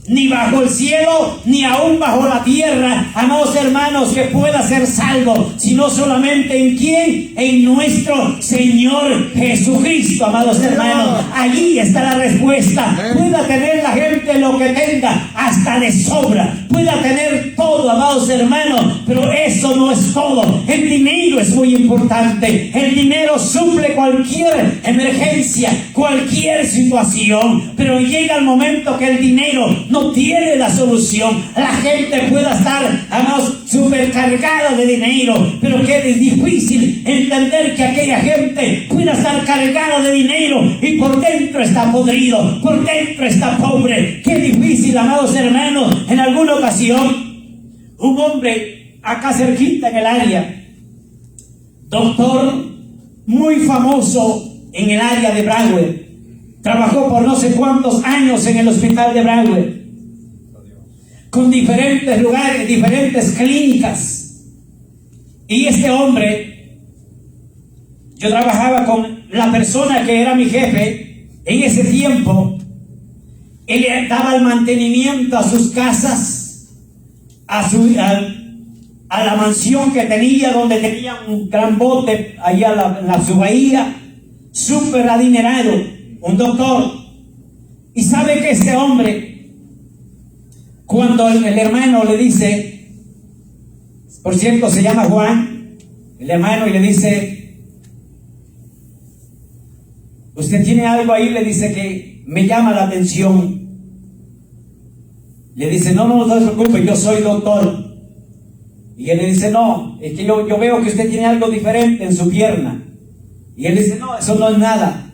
ni bajo el cielo, ni aún bajo la tierra, amados hermanos, que pueda ser salvo, sino solamente en quién, en nuestro Señor Jesucristo, amados hermanos. Allí está la respuesta. Pueda tener la gente lo que tenga, hasta de sobra, pueda tener todo, amados hermanos, pero eso no es todo. El dinero es muy importante. El dinero suple cualquier emergencia, cualquier situación, pero llega el momento que el dinero no tiene la solución. La gente pueda estar, amados, supercargada de dinero, pero que es difícil entender que aquella gente pueda estar cargada de dinero y por dentro está podrido, por dentro está pobre. Qué difícil, amados hermanos. En alguna ocasión, un hombre acá cerquita en el área, doctor muy famoso en el área de Broward, trabajó por no sé cuántos años en el hospital de Broward, con diferentes lugares, diferentes clínicas. Y este hombre, yo trabajaba con la persona que era mi jefe en ese tiempo. Él le daba el mantenimiento a sus casas, a la mansión que tenía, donde tenía un gran bote allá en su bahía, súper adinerado, un doctor. Y sabe que este hombre, cuando el hermano le dice, por cierto se llama Juan, el hermano, y le dice: usted tiene algo ahí, le dice, que me llama la atención. Le dice: no se preocupe, yo soy doctor. Y él le dice: no, es que yo veo que usted tiene algo diferente en su pierna. Y él dice: no, eso no es nada.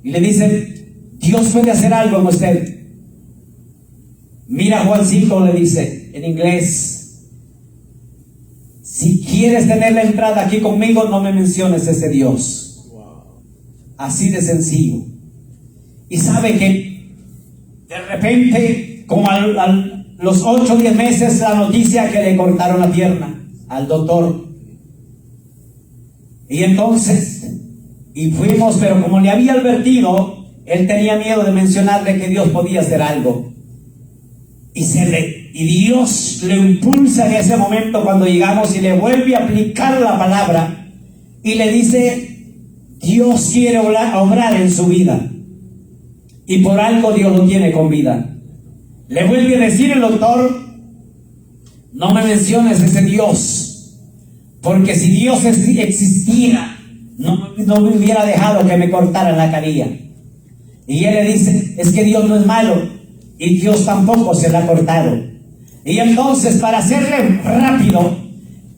Y le dice: Dios puede hacer algo en usted. Mira, Juancito, le dice en inglés, si quieres tener la entrada aquí conmigo, no me menciones ese Dios. Así de sencillo. Y sabe que de repente, como a los 8 o 10 meses, la noticia que le cortaron la pierna al doctor. Y entonces, y fuimos, pero como le había advertido, él tenía miedo de mencionarle que Dios podía hacer algo. Y Dios le impulsa en ese momento cuando llegamos y le vuelve a aplicar la palabra y le dice: Dios quiere obrar en su vida y por algo Dios lo tiene con vida. Le vuelve a decir el doctor: no me menciones ese Dios, porque si Dios existiera, no me hubiera dejado que me cortaran la carilla. Y él le dice, es que Dios no es malo, y Dios tampoco se la ha cortado. Y entonces, para hacerle rápido,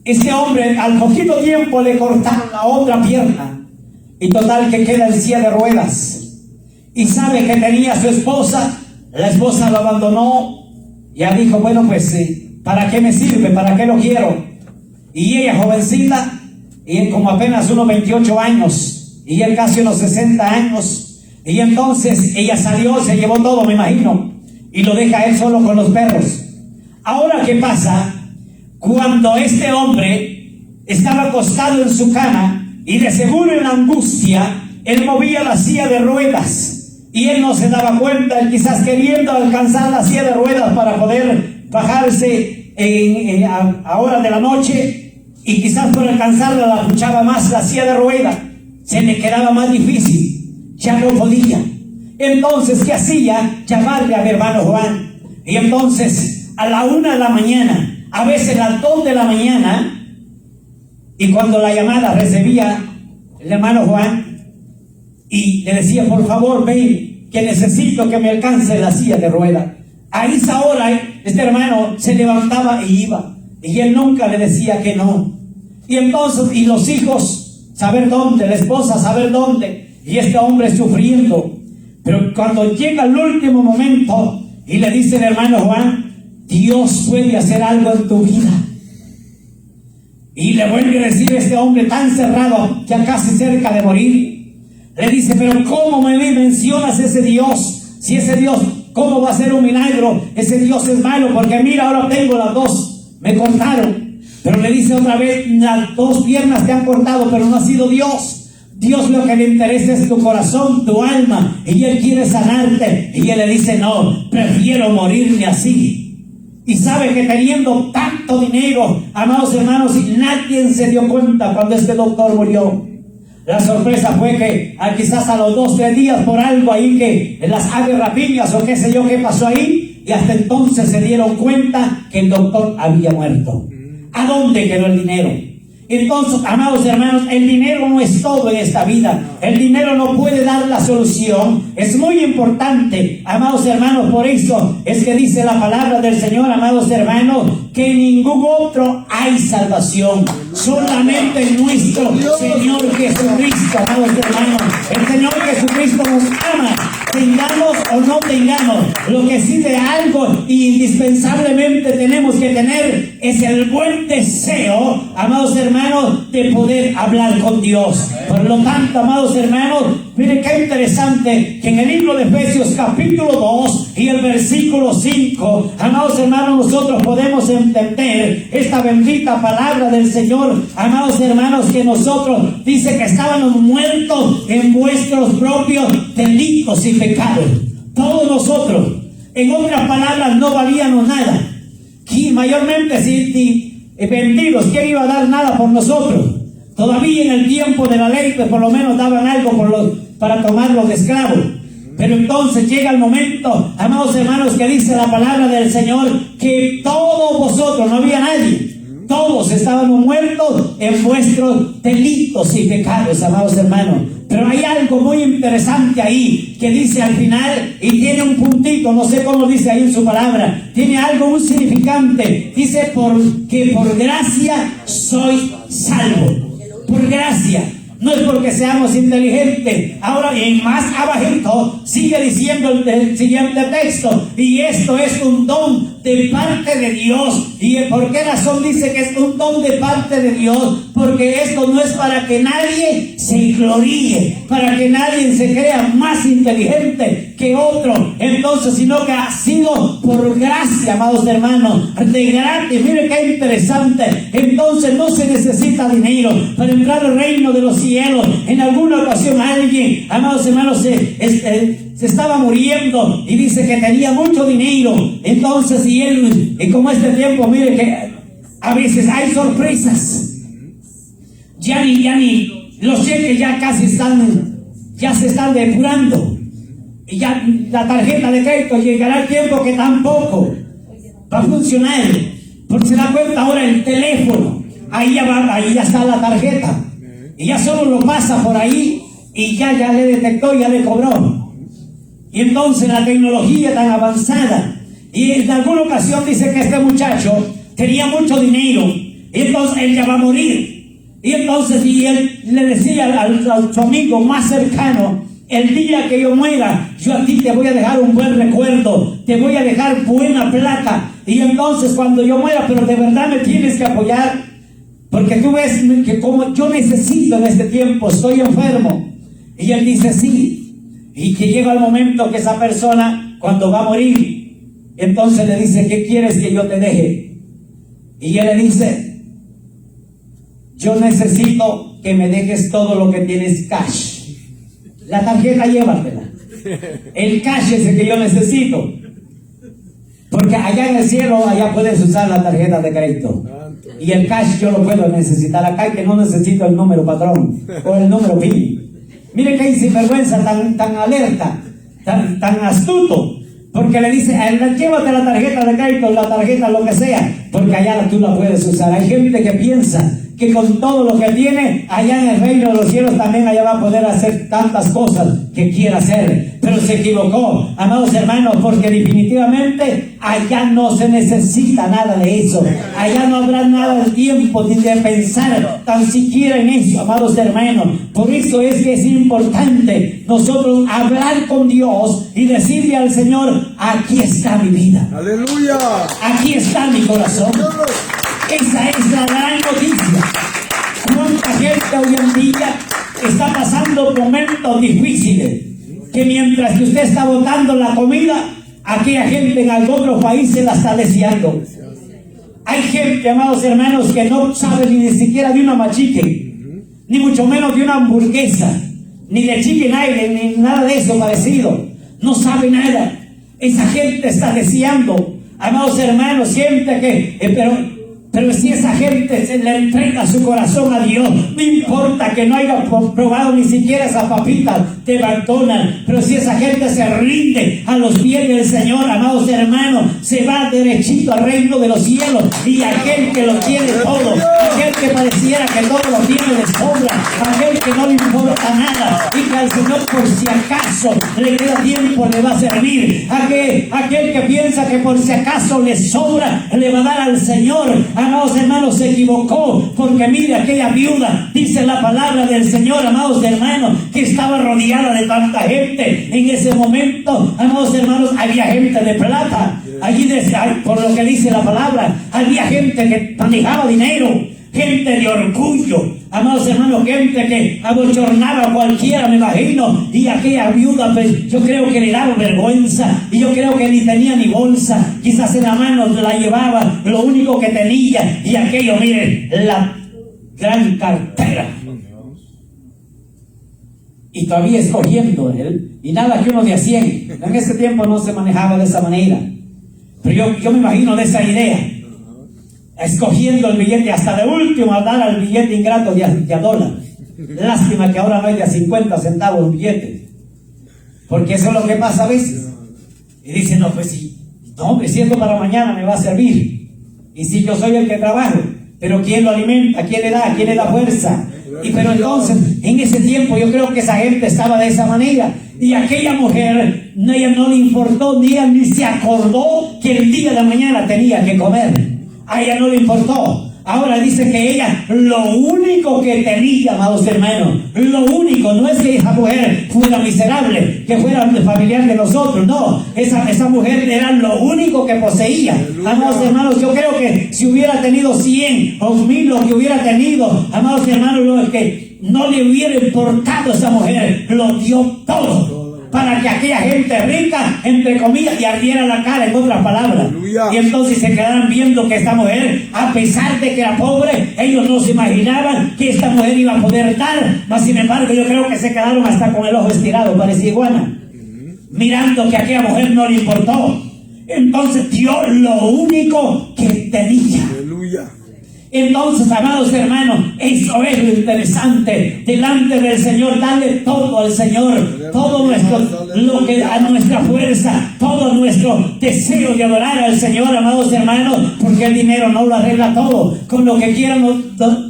este hombre al poquito tiempo le cortaron la otra pierna, y total que queda en silla de ruedas. Y sabe que tenía a su esposa, la esposa lo abandonó, ya dijo, bueno pues, ¿para qué me sirve? ¿Para qué lo quiero? Y ella jovencita, y como apenas unos 28 años, y él casi unos 60 años, y entonces ella salió, se llevó todo, me imagino, y lo deja él solo con los perros. Ahora, ¿qué pasa? Cuando este hombre estaba acostado en su cama, y de seguro en la angustia, él movía la silla de ruedas, y él no se daba cuenta, él quizás queriendo alcanzar la silla de ruedas para poder bajarse a horas de la noche, y quizás por alcanzarla la puchaba más la silla de ruedas, se le quedaba más difícil, ya no podía. Entonces, ¿qué hacía? Llamarle a mi hermano Juan. Y entonces, a la 1 de la mañana, a veces a las 2 de la mañana, y cuando la llamada recibía el hermano Juan, y le decía, por favor, ven, que necesito que me alcance la silla de ruedas. A esa hora, este hermano se levantaba y iba, y él nunca le decía que no. Y entonces, y los hijos, saber dónde, la esposa, saber dónde, y este hombre sufriendo. Pero cuando llega el último momento, y le dice el hermano Juan, Dios puede hacer algo en tu vida. Y le vuelve a decir este hombre tan cerrado, ya casi cerca de morir. Le dice, pero ¿cómo me mencionas ese Dios? Si ese Dios, ¿cómo va a ser un milagro? Ese Dios es malo, porque mira, ahora tengo las dos, me cortaron. Pero le dice otra vez, las dos piernas te han cortado, pero no ha sido Dios. Dios lo que le interesa es tu corazón, tu alma, y Él quiere sanarte. Y Él le dice, no, prefiero morirme así. Y sabe que teniendo tanto dinero, amados hermanos, y nadie se dio cuenta cuando este doctor murió. La sorpresa fue que quizás a los 2 o 3 días por algo ahí que en las aves rapiñas o qué sé yo qué pasó ahí, y hasta entonces se dieron cuenta que el doctor había muerto. ¿A dónde quedó el dinero? Entonces, amados hermanos, el dinero no es todo en esta vida. El dinero no puede dar la solución. Es muy importante, amados hermanos, por eso es que dice la palabra del Señor, amados hermanos, que en ningún otro hay salvación. Solamente en nuestro Señor Jesucristo, amados hermanos. El Señor Jesucristo nos ama, tengamos o no tengamos. Lo que sí de algo indispensablemente tenemos que tener es el buen deseo, amados hermanos, de poder hablar con Dios. Por lo tanto, amados hermanos, miren qué interesante que en el libro de Efesios capítulo 2 y el versículo 5, amados hermanos, nosotros podemos entender esta bendita palabra del Señor, amados hermanos, que nosotros dice que estábamos muertos en vuestros propios delitos y pecados. Todos nosotros, en otras palabras, no valíamos nada. Y mayormente si vendidos, ¿quién iba a dar nada por nosotros? Todavía en el tiempo de la ley, pues por lo menos daban algo para tomarlos de esclavos. Pero entonces llega el momento, amados hermanos, que dice la palabra del Señor, que todos vosotros, no había nadie, todos estábamos muertos en vuestros delitos y pecados, amados hermanos. Pero hay algo muy interesante ahí, que dice al final, y tiene un puntito, no sé cómo dice ahí en su palabra, tiene algo muy significante. Dice, porque por gracia soy salvo. Por gracia, no es porque seamos inteligentes. Ahora, y más abajito, sigue diciendo el siguiente texto, y esto es un don de parte de Dios. ¿Y por qué razón dice que es un don de parte de Dios? Porque esto no es para que nadie se gloríe, para que nadie se crea más inteligente que otro, entonces, sino que ha sido por gracia, amados hermanos, de gratis. Miren qué interesante. Entonces no se necesita dinero para entrar al reino de los cielos. En alguna ocasión alguien, amados hermanos, se estaba muriendo y dice que tenía mucho dinero. Entonces, y como este tiempo, mire que a veces hay sorpresas. Ya ni los cheques ya casi ya se están depurando. Y ya la tarjeta de crédito llegará el tiempo que tampoco va a funcionar. Porque se da cuenta ahora el teléfono. ahí ya está la tarjeta. Y ya solo lo pasa por ahí y ya le detectó, ya le cobró. Y entonces la tecnología tan avanzada. Y en alguna ocasión dice que este muchacho tenía mucho dinero. Y entonces él ya va a morir. Y entonces él le decía a su amigo más cercano: el día que yo muera, yo a ti te voy a dejar un buen recuerdo, te voy a dejar buena plata. Y entonces cuando yo muera, pero de verdad me tienes que apoyar, porque tú ves que como yo necesito en este tiempo, estoy enfermo. Y él dice sí. Y que llega el momento que esa persona, cuando va a morir, entonces le dice: ¿qué quieres que yo te deje? Y él le dice: yo necesito que me dejes todo lo que tienes cash. La tarjeta llévatela. El cash es el que yo necesito. Porque allá en el cielo, allá puedes usar la tarjeta de crédito. Y el cash yo lo puedo necesitar acá, que no necesito el número patrón o el número PIN. Miren que hay sinvergüenza tan alerta, tan astuto. Porque le dice: llévate la tarjeta de crédito, la tarjeta lo que sea, porque allá tú la puedes usar. Hay gente que piensa que con todo lo que tiene, allá en el reino de los cielos también allá va a poder hacer tantas cosas que quiera hacer. Pero se equivocó, amados hermanos, porque definitivamente allá no se necesita nada de eso. Allá no habrá nada de tiempo ni de pensar tan siquiera en eso, amados hermanos. Por eso es que es importante nosotros hablar con Dios y decirle al Señor: aquí está mi vida. Aleluya. Aquí está mi corazón. Esa es la gran noticia. Cuánta gente hoy en día está pasando momentos difíciles, que mientras que usted está botando la comida, aquella gente en algunos países la está deseando. Hay gente, amados hermanos, que no sabe ni siquiera de una machique, ni mucho menos de una hamburguesa, ni de chicken aire, ni nada de eso parecido. No sabe nada. Esa gente está deseando, amados hermanos, siente que, pero si esa gente se le entrega su corazón a Dios, no importa que no haya probado ni siquiera esas papitas de McDonald's, pero si esa gente se rinde a los pies del Señor, amados hermanos, se va derechito al reino de los cielos. Y aquel que lo tiene todo, aquel que pareciera que todo lo tiene de sobra, aquel que no le importa nada y que al Señor por si acaso le queda tiempo le va a servir, aquel que piensa que por si acaso le sobra le va a dar al Señor. Amados hermanos, se equivocó, porque mire, aquella viuda, dice la palabra del Señor, amados hermanos, que estaba rodeada de tanta gente. En ese momento, amados hermanos, había gente de plata. Allí, por lo que dice la palabra, había gente que manejaba dinero, gente de orgullo, amados hermanos, gente que abochornaba a cualquiera, me imagino. Y aquella viuda, pues, yo creo que le daba vergüenza, y yo creo que ni tenía ni bolsa, quizás en la mano la llevaba, lo único que tenía, y aquello, mire, la gran cartera. Y todavía escogiendo él, y nada que uno de a 100. En ese tiempo no se manejaba de esa manera, pero yo me imagino de esa idea, escogiendo el billete hasta de último a dar al billete ingrato de a dólar. Lástima que ahora no hay de a 50 centavos un billete, porque eso es lo que pasa a veces. Y dice: no, pues sí, no, hombre, siendo para mañana me va a servir. Y si yo soy el que trabajo, pero ¿quién lo alimenta? ¿Quién le da? ¿Quién le da fuerza? Y pero entonces, en ese tiempo yo creo que esa gente estaba de esa manera. Y aquella mujer, ella no le importó, ni se acordó que el día de mañana tenía que comer. A ella no le importó. Ahora dice que ella, lo único que tenía, amados hermanos, lo único, no es que esa mujer fuera miserable, que fuera familiar de nosotros, no, esa mujer era lo único que poseía. Amados hermanos, yo creo que si hubiera tenido 100 o 1000, lo que hubiera tenido, amados hermanos, lo que no le hubiera importado a esa mujer, lo dio todo para que aquella gente rica, entre comillas, le ardiera la cara, en otras palabras. Aleluya. Y entonces se quedaran viendo que esta mujer, a pesar de que era pobre, ellos no se imaginaban que esta mujer iba a poder dar. Mas sin embargo, yo creo que se quedaron hasta con el ojo estirado, parecía iguana, mirando que a aquella mujer no le importó. Entonces dio lo único que tenía. Aleluya. Entonces, amados hermanos, eso es lo interesante. Delante del Señor, dale todo al Señor, todo lo que a nuestra fuerza, todo nuestro deseo de adorar al Señor, amados hermanos, porque el dinero no lo arregla todo. Con lo que quieran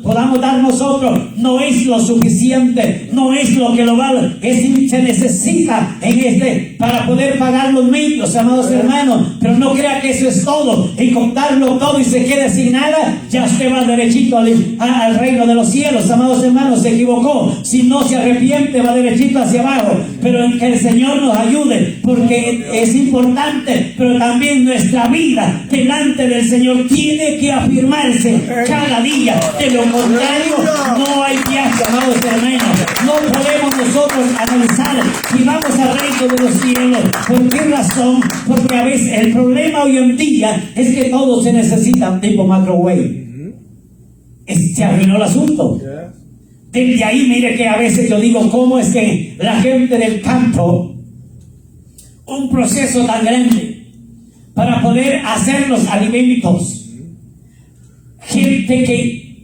podamos dar nosotros, no es lo suficiente, no es lo que lo vale, se necesita para poder pagar los medios, amados hermanos. Pero no crea que eso es todo, y contarlo todo y se quede sin nada, ya usted va derechito al reino de los cielos, amados hermanos. Se equivocó. Si no se arrepiente, va derechito hacia abajo. Pero en que el Señor nos ayude, porque es importante. Pero también nuestra vida delante del Señor tiene que afirmarse cada día. De lo contrario, no hay viaje, amados hermanos. No podemos nosotros analizar si vamos al reino de los cielos. ¿Por qué razón? Porque a veces el problema hoy en día es que todo se necesita tipo microwave. Se arruinó el asunto. Desde ahí, mire que a veces yo digo, ¿cómo es que la gente del campo, un proceso tan grande para poder hacer los alimentos, gente que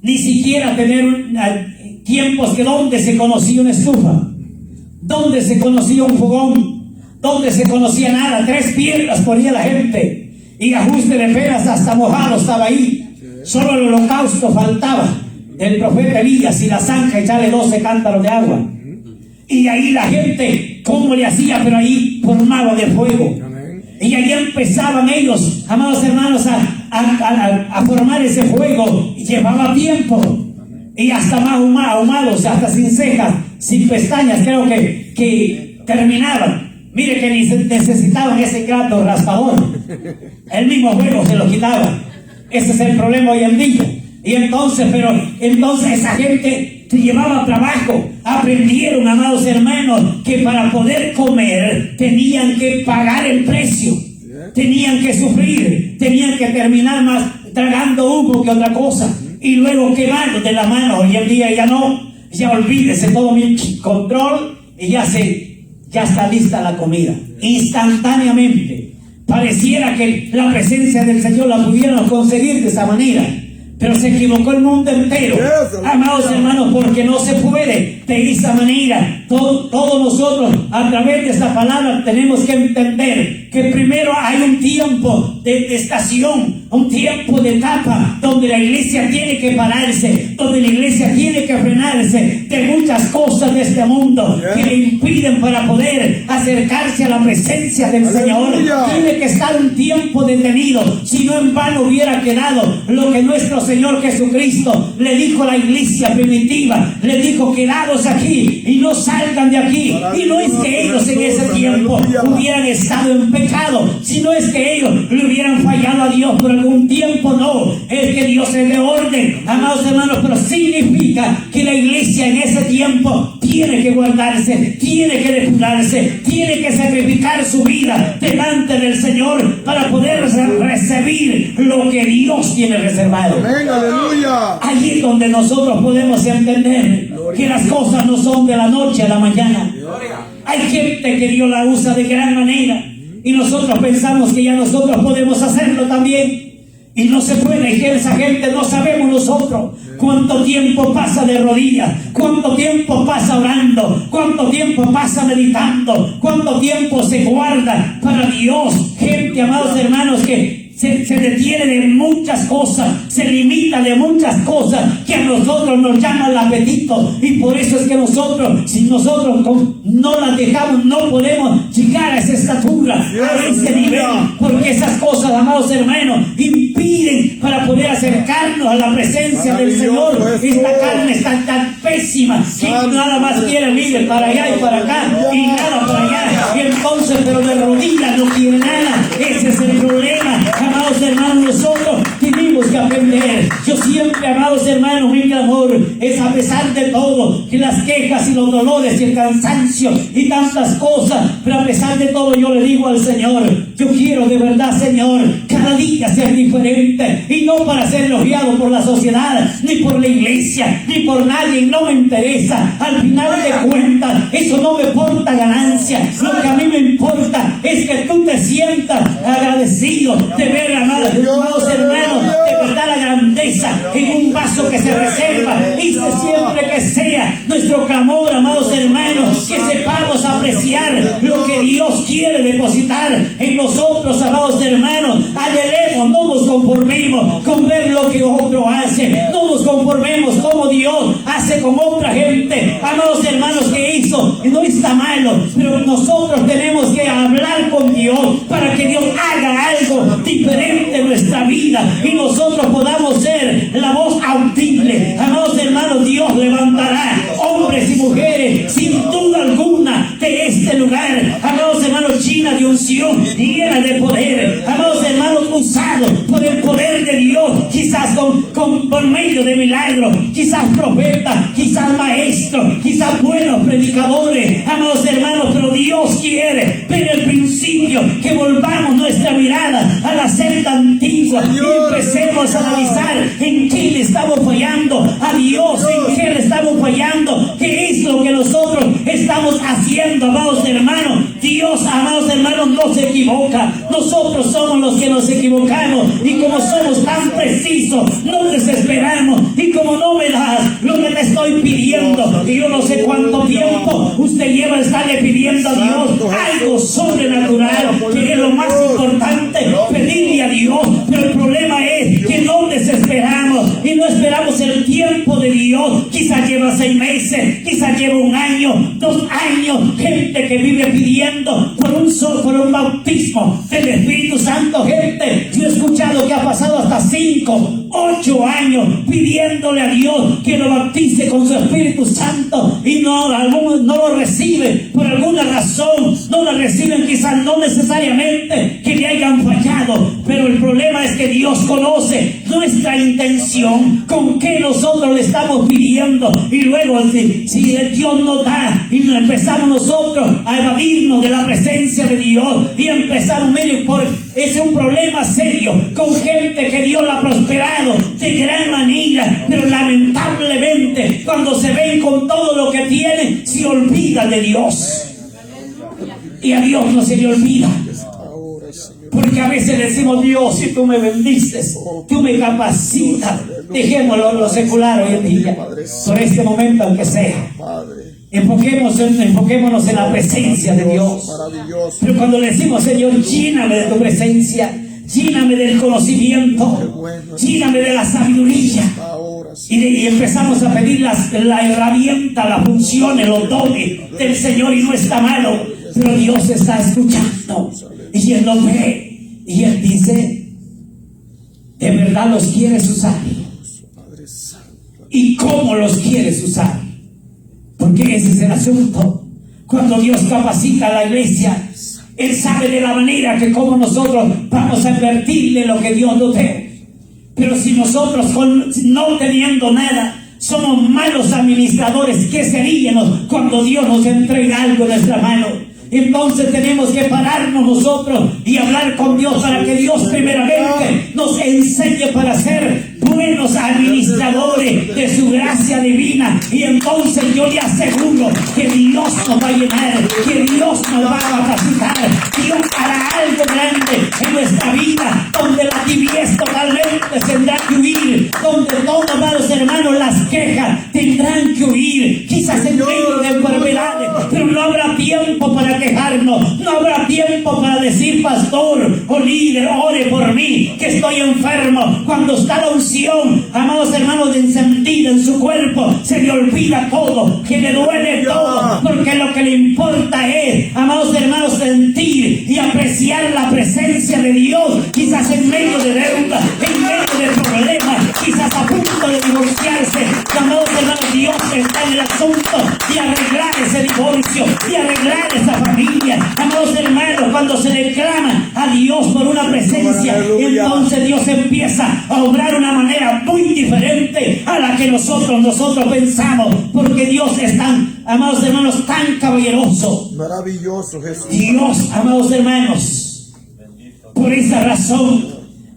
ni siquiera tener tiempos que donde se conocía una estufa, donde se conocía un fogón, donde se conocía nada, 3 piedras ponía la gente, y ajuste de peras hasta mojado estaba ahí. Solo el holocausto faltaba del profeta Elías y la zanja, echarle 12 cántaros de agua. Y ahí la gente, ¿cómo le hacía? Pero ahí formaba de fuego. Y ahí empezaban ellos, amados hermanos, a formar ese fuego. Y llevaba tiempo. Y hasta más ahumados, hasta sin cejas, sin pestañas, creo que terminaban. Mire que ni necesitaban ese gato raspador. El mismo fuego se lo quitaba. Ese es el problema hoy en día. Y entonces esa gente se llevaba trabajo. Aprendieron, amados hermanos, que para poder comer tenían que pagar el precio. Tenían que sufrir. Tenían que terminar más tragando humo que otra cosa. Y luego quemarlo de la mano. Hoy en día ya no. Ya olvídese todo mi control. Y ya está lista la comida. Instantáneamente. Pareciera que la presencia del Señor la pudiéramos conseguir de esa manera. Pero se equivocó el mundo entero, amados hermanos, porque no se puede de esa manera. Todos nosotros, a través de esta palabra, tenemos que entender que primero hay un tiempo de estación, un tiempo de etapa, donde la iglesia tiene que pararse, donde la iglesia tiene que frenarse de muchas cosas de este mundo que le impiden para poder acercarse a la presencia del Señor. Tiene que estar un tiempo detenido, si no en vano hubiera quedado lo que nuestro Señor Jesucristo le dijo a la iglesia primitiva. Le dijo: quedados aquí y no salgan de aquí. Y no es que ellos en ese tiempo hubieran estado en pecado, sino es que ellos le hubieran fallado a Dios por algún tiempo. No, es que Dios es de orden, amados hermanos, pero significa que la iglesia en ese tiempo tiene que guardarse, tiene que depurarse, tiene que sacrificar su vida delante del Señor para poder recibir lo que Dios tiene reservado. Amén, aleluya. Allí es donde nosotros podemos entender que las cosas no son de la noche a la mañana. Hay gente que Dios la usa de gran manera y nosotros pensamos que ya nosotros podemos hacerlo también. Y no se puede, y que esa gente no sabemos nosotros cuánto tiempo pasa de rodillas, cuánto tiempo pasa orando, cuánto tiempo pasa meditando, cuánto tiempo se guarda para Dios. Gente, amados hermanos, que se detiene de muchas cosas, se limita de muchas cosas que a nosotros nos llama el apetito. Y por eso es que nosotros, si nosotros no las dejamos, no podemos llegar a esa estatura, a ese nivel, porque esas cosas, amados hermanos, impiden para poder acercarnos a la presencia del Señor. Esta carne está tan pésima que nada más quiere vivir para allá y para acá y nada para allá. Y entonces, pero de rodillas no quiere nada. Ese es el problema. Amados hermanos, nosotros tenemos que aprender. Yo siempre, amados hermanos, mi clamor es, a pesar de todo, que las quejas y los dolores y el cansancio y tantas cosas, pero a pesar de todo yo le digo al Señor: yo quiero de verdad, Señor, cada día ser diferente, y no para ser elogiado por la sociedad, ni por la iglesia, ni por nadie. No me interesa. Al final de cuentas, eso no me importa ganancia. Lo que a mí me importa es que tú te sientas agradecido de ver, amados hermanos, de verdad la grandeza amor, amados hermanos, que sepamos apreciar lo que Dios quiere depositar en nosotros, amados hermanos. Anhelemos, no nos conformemos con ver lo que otro hace, no nos conformemos como Dios hace con otra gente, amados hermanos, que hizo, no está malo, pero nosotros tenemos que hablar con Dios para que Dios haga algo diferente en nuestra vida y nosotros podamos ser la voz audible. Amados hermanos, Dios levantará hombres y mujeres sin duda alguna de este lugar, amados hermanos, llena de unción, llena de poder, amados hermanos, usados por el poder de Dios, quizás por medio de milagros, quizás profetas, quizás maestros, quizás buenos predicadores, amados hermanos, pero Dios quiere ver el principio, que volvamos nuestra mirada a la senda antigua y empecemos a analizar en qué le estamos fallando a Dios, en qué le estamos fallando, qué es lo que nosotros estamos haciendo, amados hermanos. Dios, amados hermanos, no se equivoca, nosotros somos los que nos equivocamos, y como somos tan precisos, no desesperamos, y como no me das lo que te estoy pidiendo, y yo no sé cuánto tiempo usted lleva a estarle pidiendo a Dios algo sobrenatural, que es lo más importante, pedirle a Dios, pero el problema es que no desesperamos y no esperamos el tiempo de Dios. Quizás lleva 6 meses, quizás lleva 1 año, 2 años, gente que vive pidiendo por un bautismo del Espíritu Santo, gente, yo he escuchado que ha pasado hasta 5, 8 años pidiéndole a Dios que lo bautice con su Espíritu Santo y algunos no lo reciben por alguna razón, no lo reciben, quizás no necesariamente que le hayan fallado, pero el problema es que Dios conoce nuestra intención, con qué nosotros le estamos pidiendo, y luego si el Dios nos da y empezamos nosotros a evadirnos de la presencia de Dios y empezamos es un problema serio con gente que Dios la ha prosperado de gran manera, pero lamentablemente cuando se ven con todo lo que tienen se olvidan de Dios, y a Dios no se le olvida. Porque a veces decimos: Dios, si tú me bendices, tú me capacitas. Dejémoslo en lo secular hoy en día, por este momento aunque sea. Enfoquémonos en la presencia de Dios. Pero cuando le decimos: Señor, lléname de tu presencia, lléname del conocimiento, lléname de la sabiduría, y empezamos a pedir la herramienta, la función, los dones del Señor, y no está malo, pero Dios está escuchando y Él lo ve, y Él dice: ¿de verdad los quieres usar? ¿Y cómo los quieres usar? Porque ese es el asunto. Cuando Dios capacita a la iglesia, Él sabe de la manera que como nosotros vamos a invertirle lo que Dios nos dé. Pero si nosotros no teniendo nada somos malos administradores, ¿qué seríamos cuando Dios nos entrega algo en nuestra mano? Entonces tenemos que pararnos nosotros y hablar con Dios para que Dios primeramente nos enseñe para ser buenos administradores de su gracia divina, y entonces yo le aseguro que Dios nos va a llenar, que Dios nos va a capacitar, Dios hará algo grande en nuestra vida, donde la tibieza totalmente tendrá que huir, donde todos, amados hermanos, las quejas tendrán que huir, quizás en medio de enfermedades, pero no habrá tiempo para quejarnos, no habrá tiempo para decir: pastor o líder, ore por mí que estoy enfermo. Cuando está la unción, amados hermanos, encendida en su cuerpo, se le olvida todo, que le duele todo, porque lo que le importa es, amados hermanos, sentir y apreciar la presencia de Dios, quizás en medio de deuda, en medio de problemas, quizás a punto de divorciarse. Amados hermanos, Dios está en el asunto de arreglar ese divorcio, de arreglar esa familia. Amados hermanos, cuando se le clama a Dios por una presencia, entonces Dios empieza a obrar de una manera muy diferente a la que nosotros pensamos, porque Dios es tan, amados hermanos, tan caballeroso, maravilloso Jesús. Dios, amados hermanos, por esa razón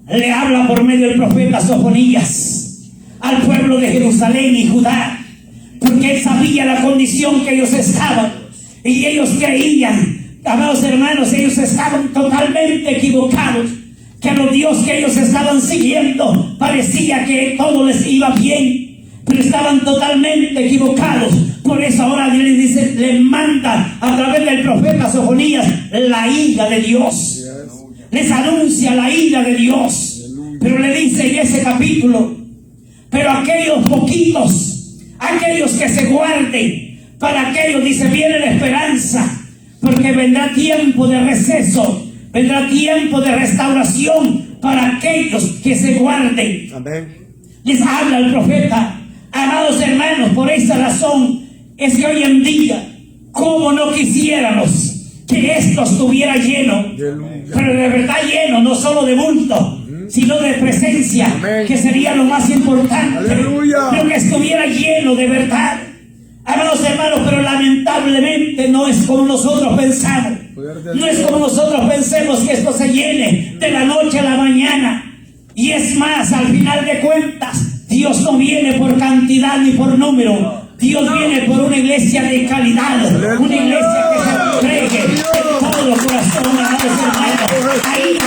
le habla por medio del profeta Sofonías al pueblo de Jerusalén y Judá, porque él sabía la condición que ellos estaban, y ellos creían, amados hermanos, ellos estaban totalmente equivocados, que a los Dios que ellos estaban siguiendo parecía que todo les iba bien, pero estaban totalmente equivocados, Por eso ahora le dice, le manda a través del profeta Sofonías la ira de Dios. Les anuncia la ira de Dios. Pero le dice en ese capítulo, pero aquellos poquitos, aquellos que se guarden, para aquellos, dice, viene la esperanza, porque vendrá tiempo de receso, vendrá tiempo de restauración para aquellos que se guarden. Amén. Les habla el profeta. Amados hermanos, por esta razón es que hoy en día, como no quisiéramos que esto estuviera lleno, pero de verdad lleno, no solo de bulto, sino de presencia, que sería lo más importante. Pero que estuviera lleno de verdad. Amados hermanos, pero lamentablemente no es como nosotros pensamos. No es como nosotros pensemos que esto se llene de la noche a la mañana. Y es más, al final de cuentas, Dios no viene por cantidad ni por número. Dios viene por una iglesia de calidad, una iglesia que se entregue de todo corazón, amados hermanos. Ahí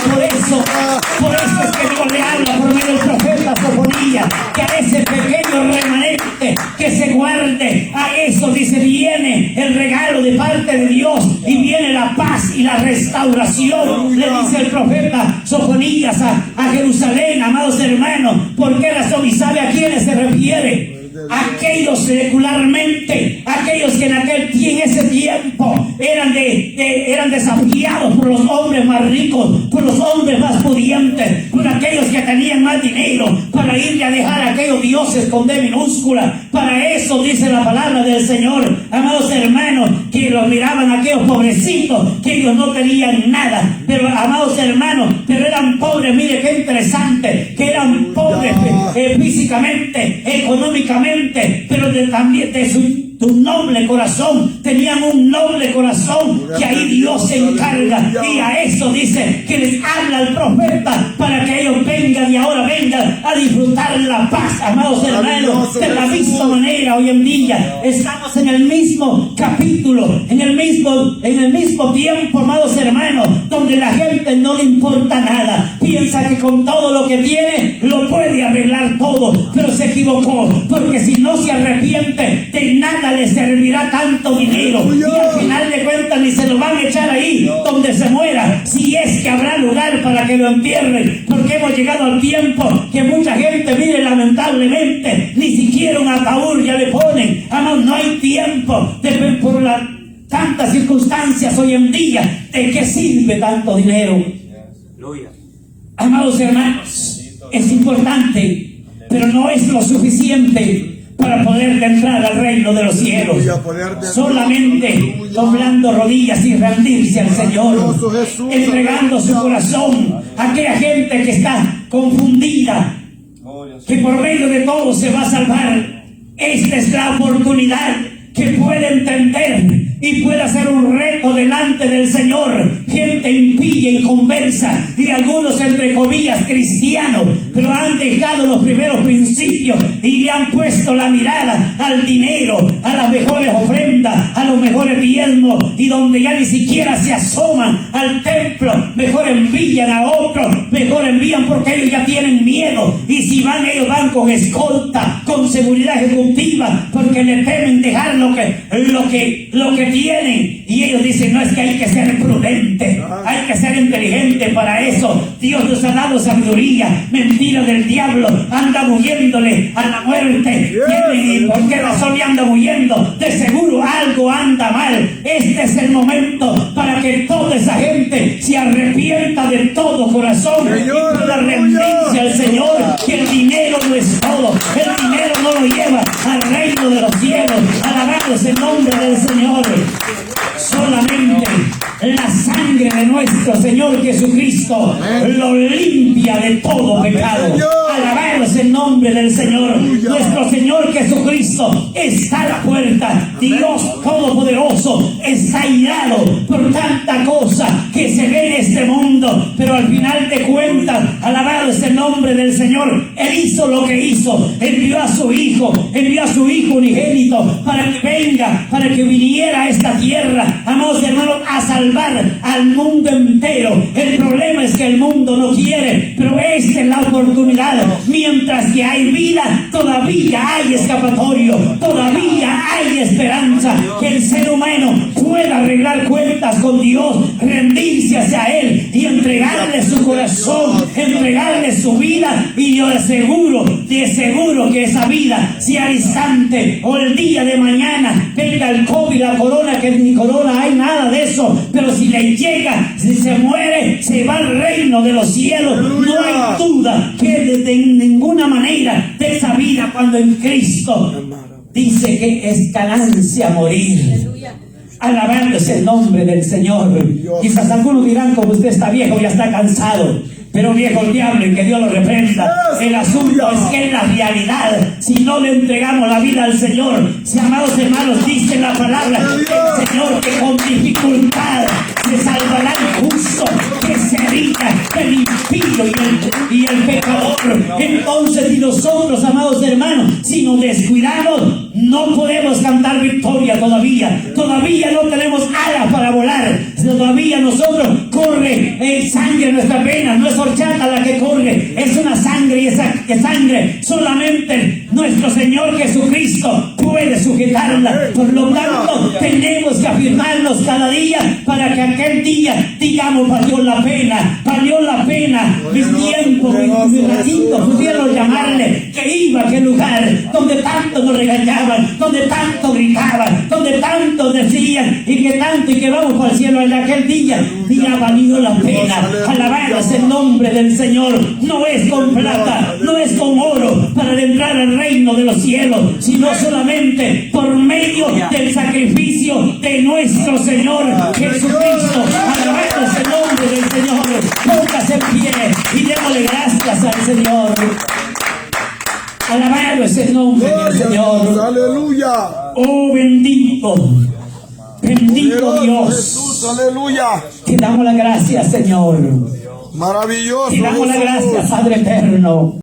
por eso es que Dios le habla por medio del profeta Sofonías, que a ese pequeño remanente que se guarde, a eso dice, viene el regalo de parte de Dios y viene la paz y la restauración. Le dice el profeta Sofonías a Jerusalén, amados hermanos. ¿Por qué razón? ¿Y sabe a quiénes se refiere? Aquellos secularmente, aquellos que en ese tiempo eran desafiados por los hombres más ricos, por los hombres más pudientes, por aquellos que tenían más dinero, para irle a dejar a aquellos dioses con D minúscula. Para eso dice la palabra del Señor, amados hermanos, que los miraban aquellos pobrecitos, que ellos no tenían nada, pero amados hermanos, pero eran pobres. Mire qué interesante, que eran pobres físicamente, económicamente, pero también de su noble corazón, tenían un noble corazón, que ahí Dios se encarga. Y a eso dice que les habla el profeta, para que ellos vengan y ahora vengan a disfrutar la paz, amados hermanos. De la misma manera, hoy en día estamos en el mismo capítulo, en el mismo tiempo, amados hermanos, donde la gente no le importa nada, piensa que con todo lo que tiene lo puede arreglar todo, pero se equivocó, porque si no se arrepiente, de nada le servirá tanto dinero, y al final de cuentas ni se lo van a echar ahí donde se muera, si es que habrá lugar para que lo entierren. Porque hemos llegado al tiempo que mucha gente, mire, lamentablemente ni siquiera un ataúd ya le ponen. Además, no hay tiempo por tantas circunstancias hoy en día. ¿De qué sirve tanto dinero? Amados hermanos, es importante, pero no es lo suficiente para poder entrar al reino de los cielos. Solamente doblando rodillas y rendirse al Señor, entregando su corazón a aquella gente que está confundida, que por medio de todo se va a salvar. Esta es la oportunidad que puede entender y puede hacer un reto delante del Señor. Gente impía y conversa, y algunos entre comillas cristianos, pero han dejado los primeros principios y le han puesto la mirada al dinero, a las mejores ofrendas, a los mejores diezmos, y donde ya ni siquiera se asoman al templo, mejor envían a otros, mejor envían porque ellos ya tienen miedo, y si van, ellos van con escolta, con seguridad ejecutiva, porque le temen dejar lo que tienen. Y ellos dicen, no, es que hay que ser prudente, hay que ser inteligente. Para eso Dios nos ha dado sabiduría. Mentira del diablo, anda huyéndole a la muerte. ¿Y por qué razón le anda huyendo? De seguro algo anda mal. Este es el momento para que toda esa gente se arrepienta de todo corazón y pueda rendirse al Señor, que el dinero no es todo, el dinero no lo lleva al reino de los cielos. Alabado sea el nombre del Señor. Solamente la sangre de nuestro Señor Jesucristo lo limpia de todo pecado. Alabado sea el nombre del Señor. Nuestro Señor Jesucristo está a la puerta. Dios Todopoderoso está irado por tanta cosa que se ve en este mundo, pero al final de cuentas, alabado sea el nombre del Señor. Él hizo lo que hizo, envió a su Hijo unigénito para que venga, para que viniera a esta tierra, amados hermanos, a salvar al mundo entero. El problema es que el mundo no quiere, pero esta es la oportunidad. Mientras que hay vida, todavía hay escapatorio, todavía hay esperanza, que el ser humano pueda arreglar cuentas con Dios, rendirse hacia Él y entregarle su corazón, entregarle su vida, y yo de seguro que esa vida, si al instante o el día de mañana venga el COVID, la corona, que ni corona hay, nada de eso, pero si le llega, si se muere, se va al reino de los cielos. No hay duda que de ninguna manera de esa vida, cuando en Cristo dice que es ganancia morir. Alabando es el nombre del Señor. Quizás algunos dirán, como usted está viejo, ya está cansado. Pero viejo el diablo, y que Dios lo reprenda. El asunto es que en la realidad, si no le entregamos la vida al Señor, si, amados hermanos, dice la palabra del Señor que con dificultad se salvará el justo, que se evita el impío y el pecador. Entonces, si nosotros, amados hermanos, si nos descuidamos, no podemos cantar victoria todavía. Todavía no tenemos alas para volar. Todavía nosotros corre sangre en nuestras venas. No es horchata la que corre, es una sangre, y esa sangre solamente nuestro Señor Jesucristo puede sujetarla. Por lo tanto, tenemos que afirmarnos cada día para que aquel día digamos: valió la pena mis tiempos, mis ratitos, pudieron llamarle, que iba a aquel lugar donde tanto nos regañaban, donde tanto gritaban, donde tanto decían, y que vamos para el cielo. En aquel día valió la pena. Alabado es el nombre del Señor. No es con plata, no es con oro para entrar al reino de los cielos, sino solamente por medio del sacrificio de nuestro Señor Jesucristo. Alabado es el nombre del Señor. Póngase en pie y démosle gracias al Señor. Alabado es el nombre del Señor. Aleluya. Oh, bendito Dios. Jesús, aleluya. Te damos las gracias, Señor. Maravilloso. Te damos las Jesús. gracias, Padre eterno.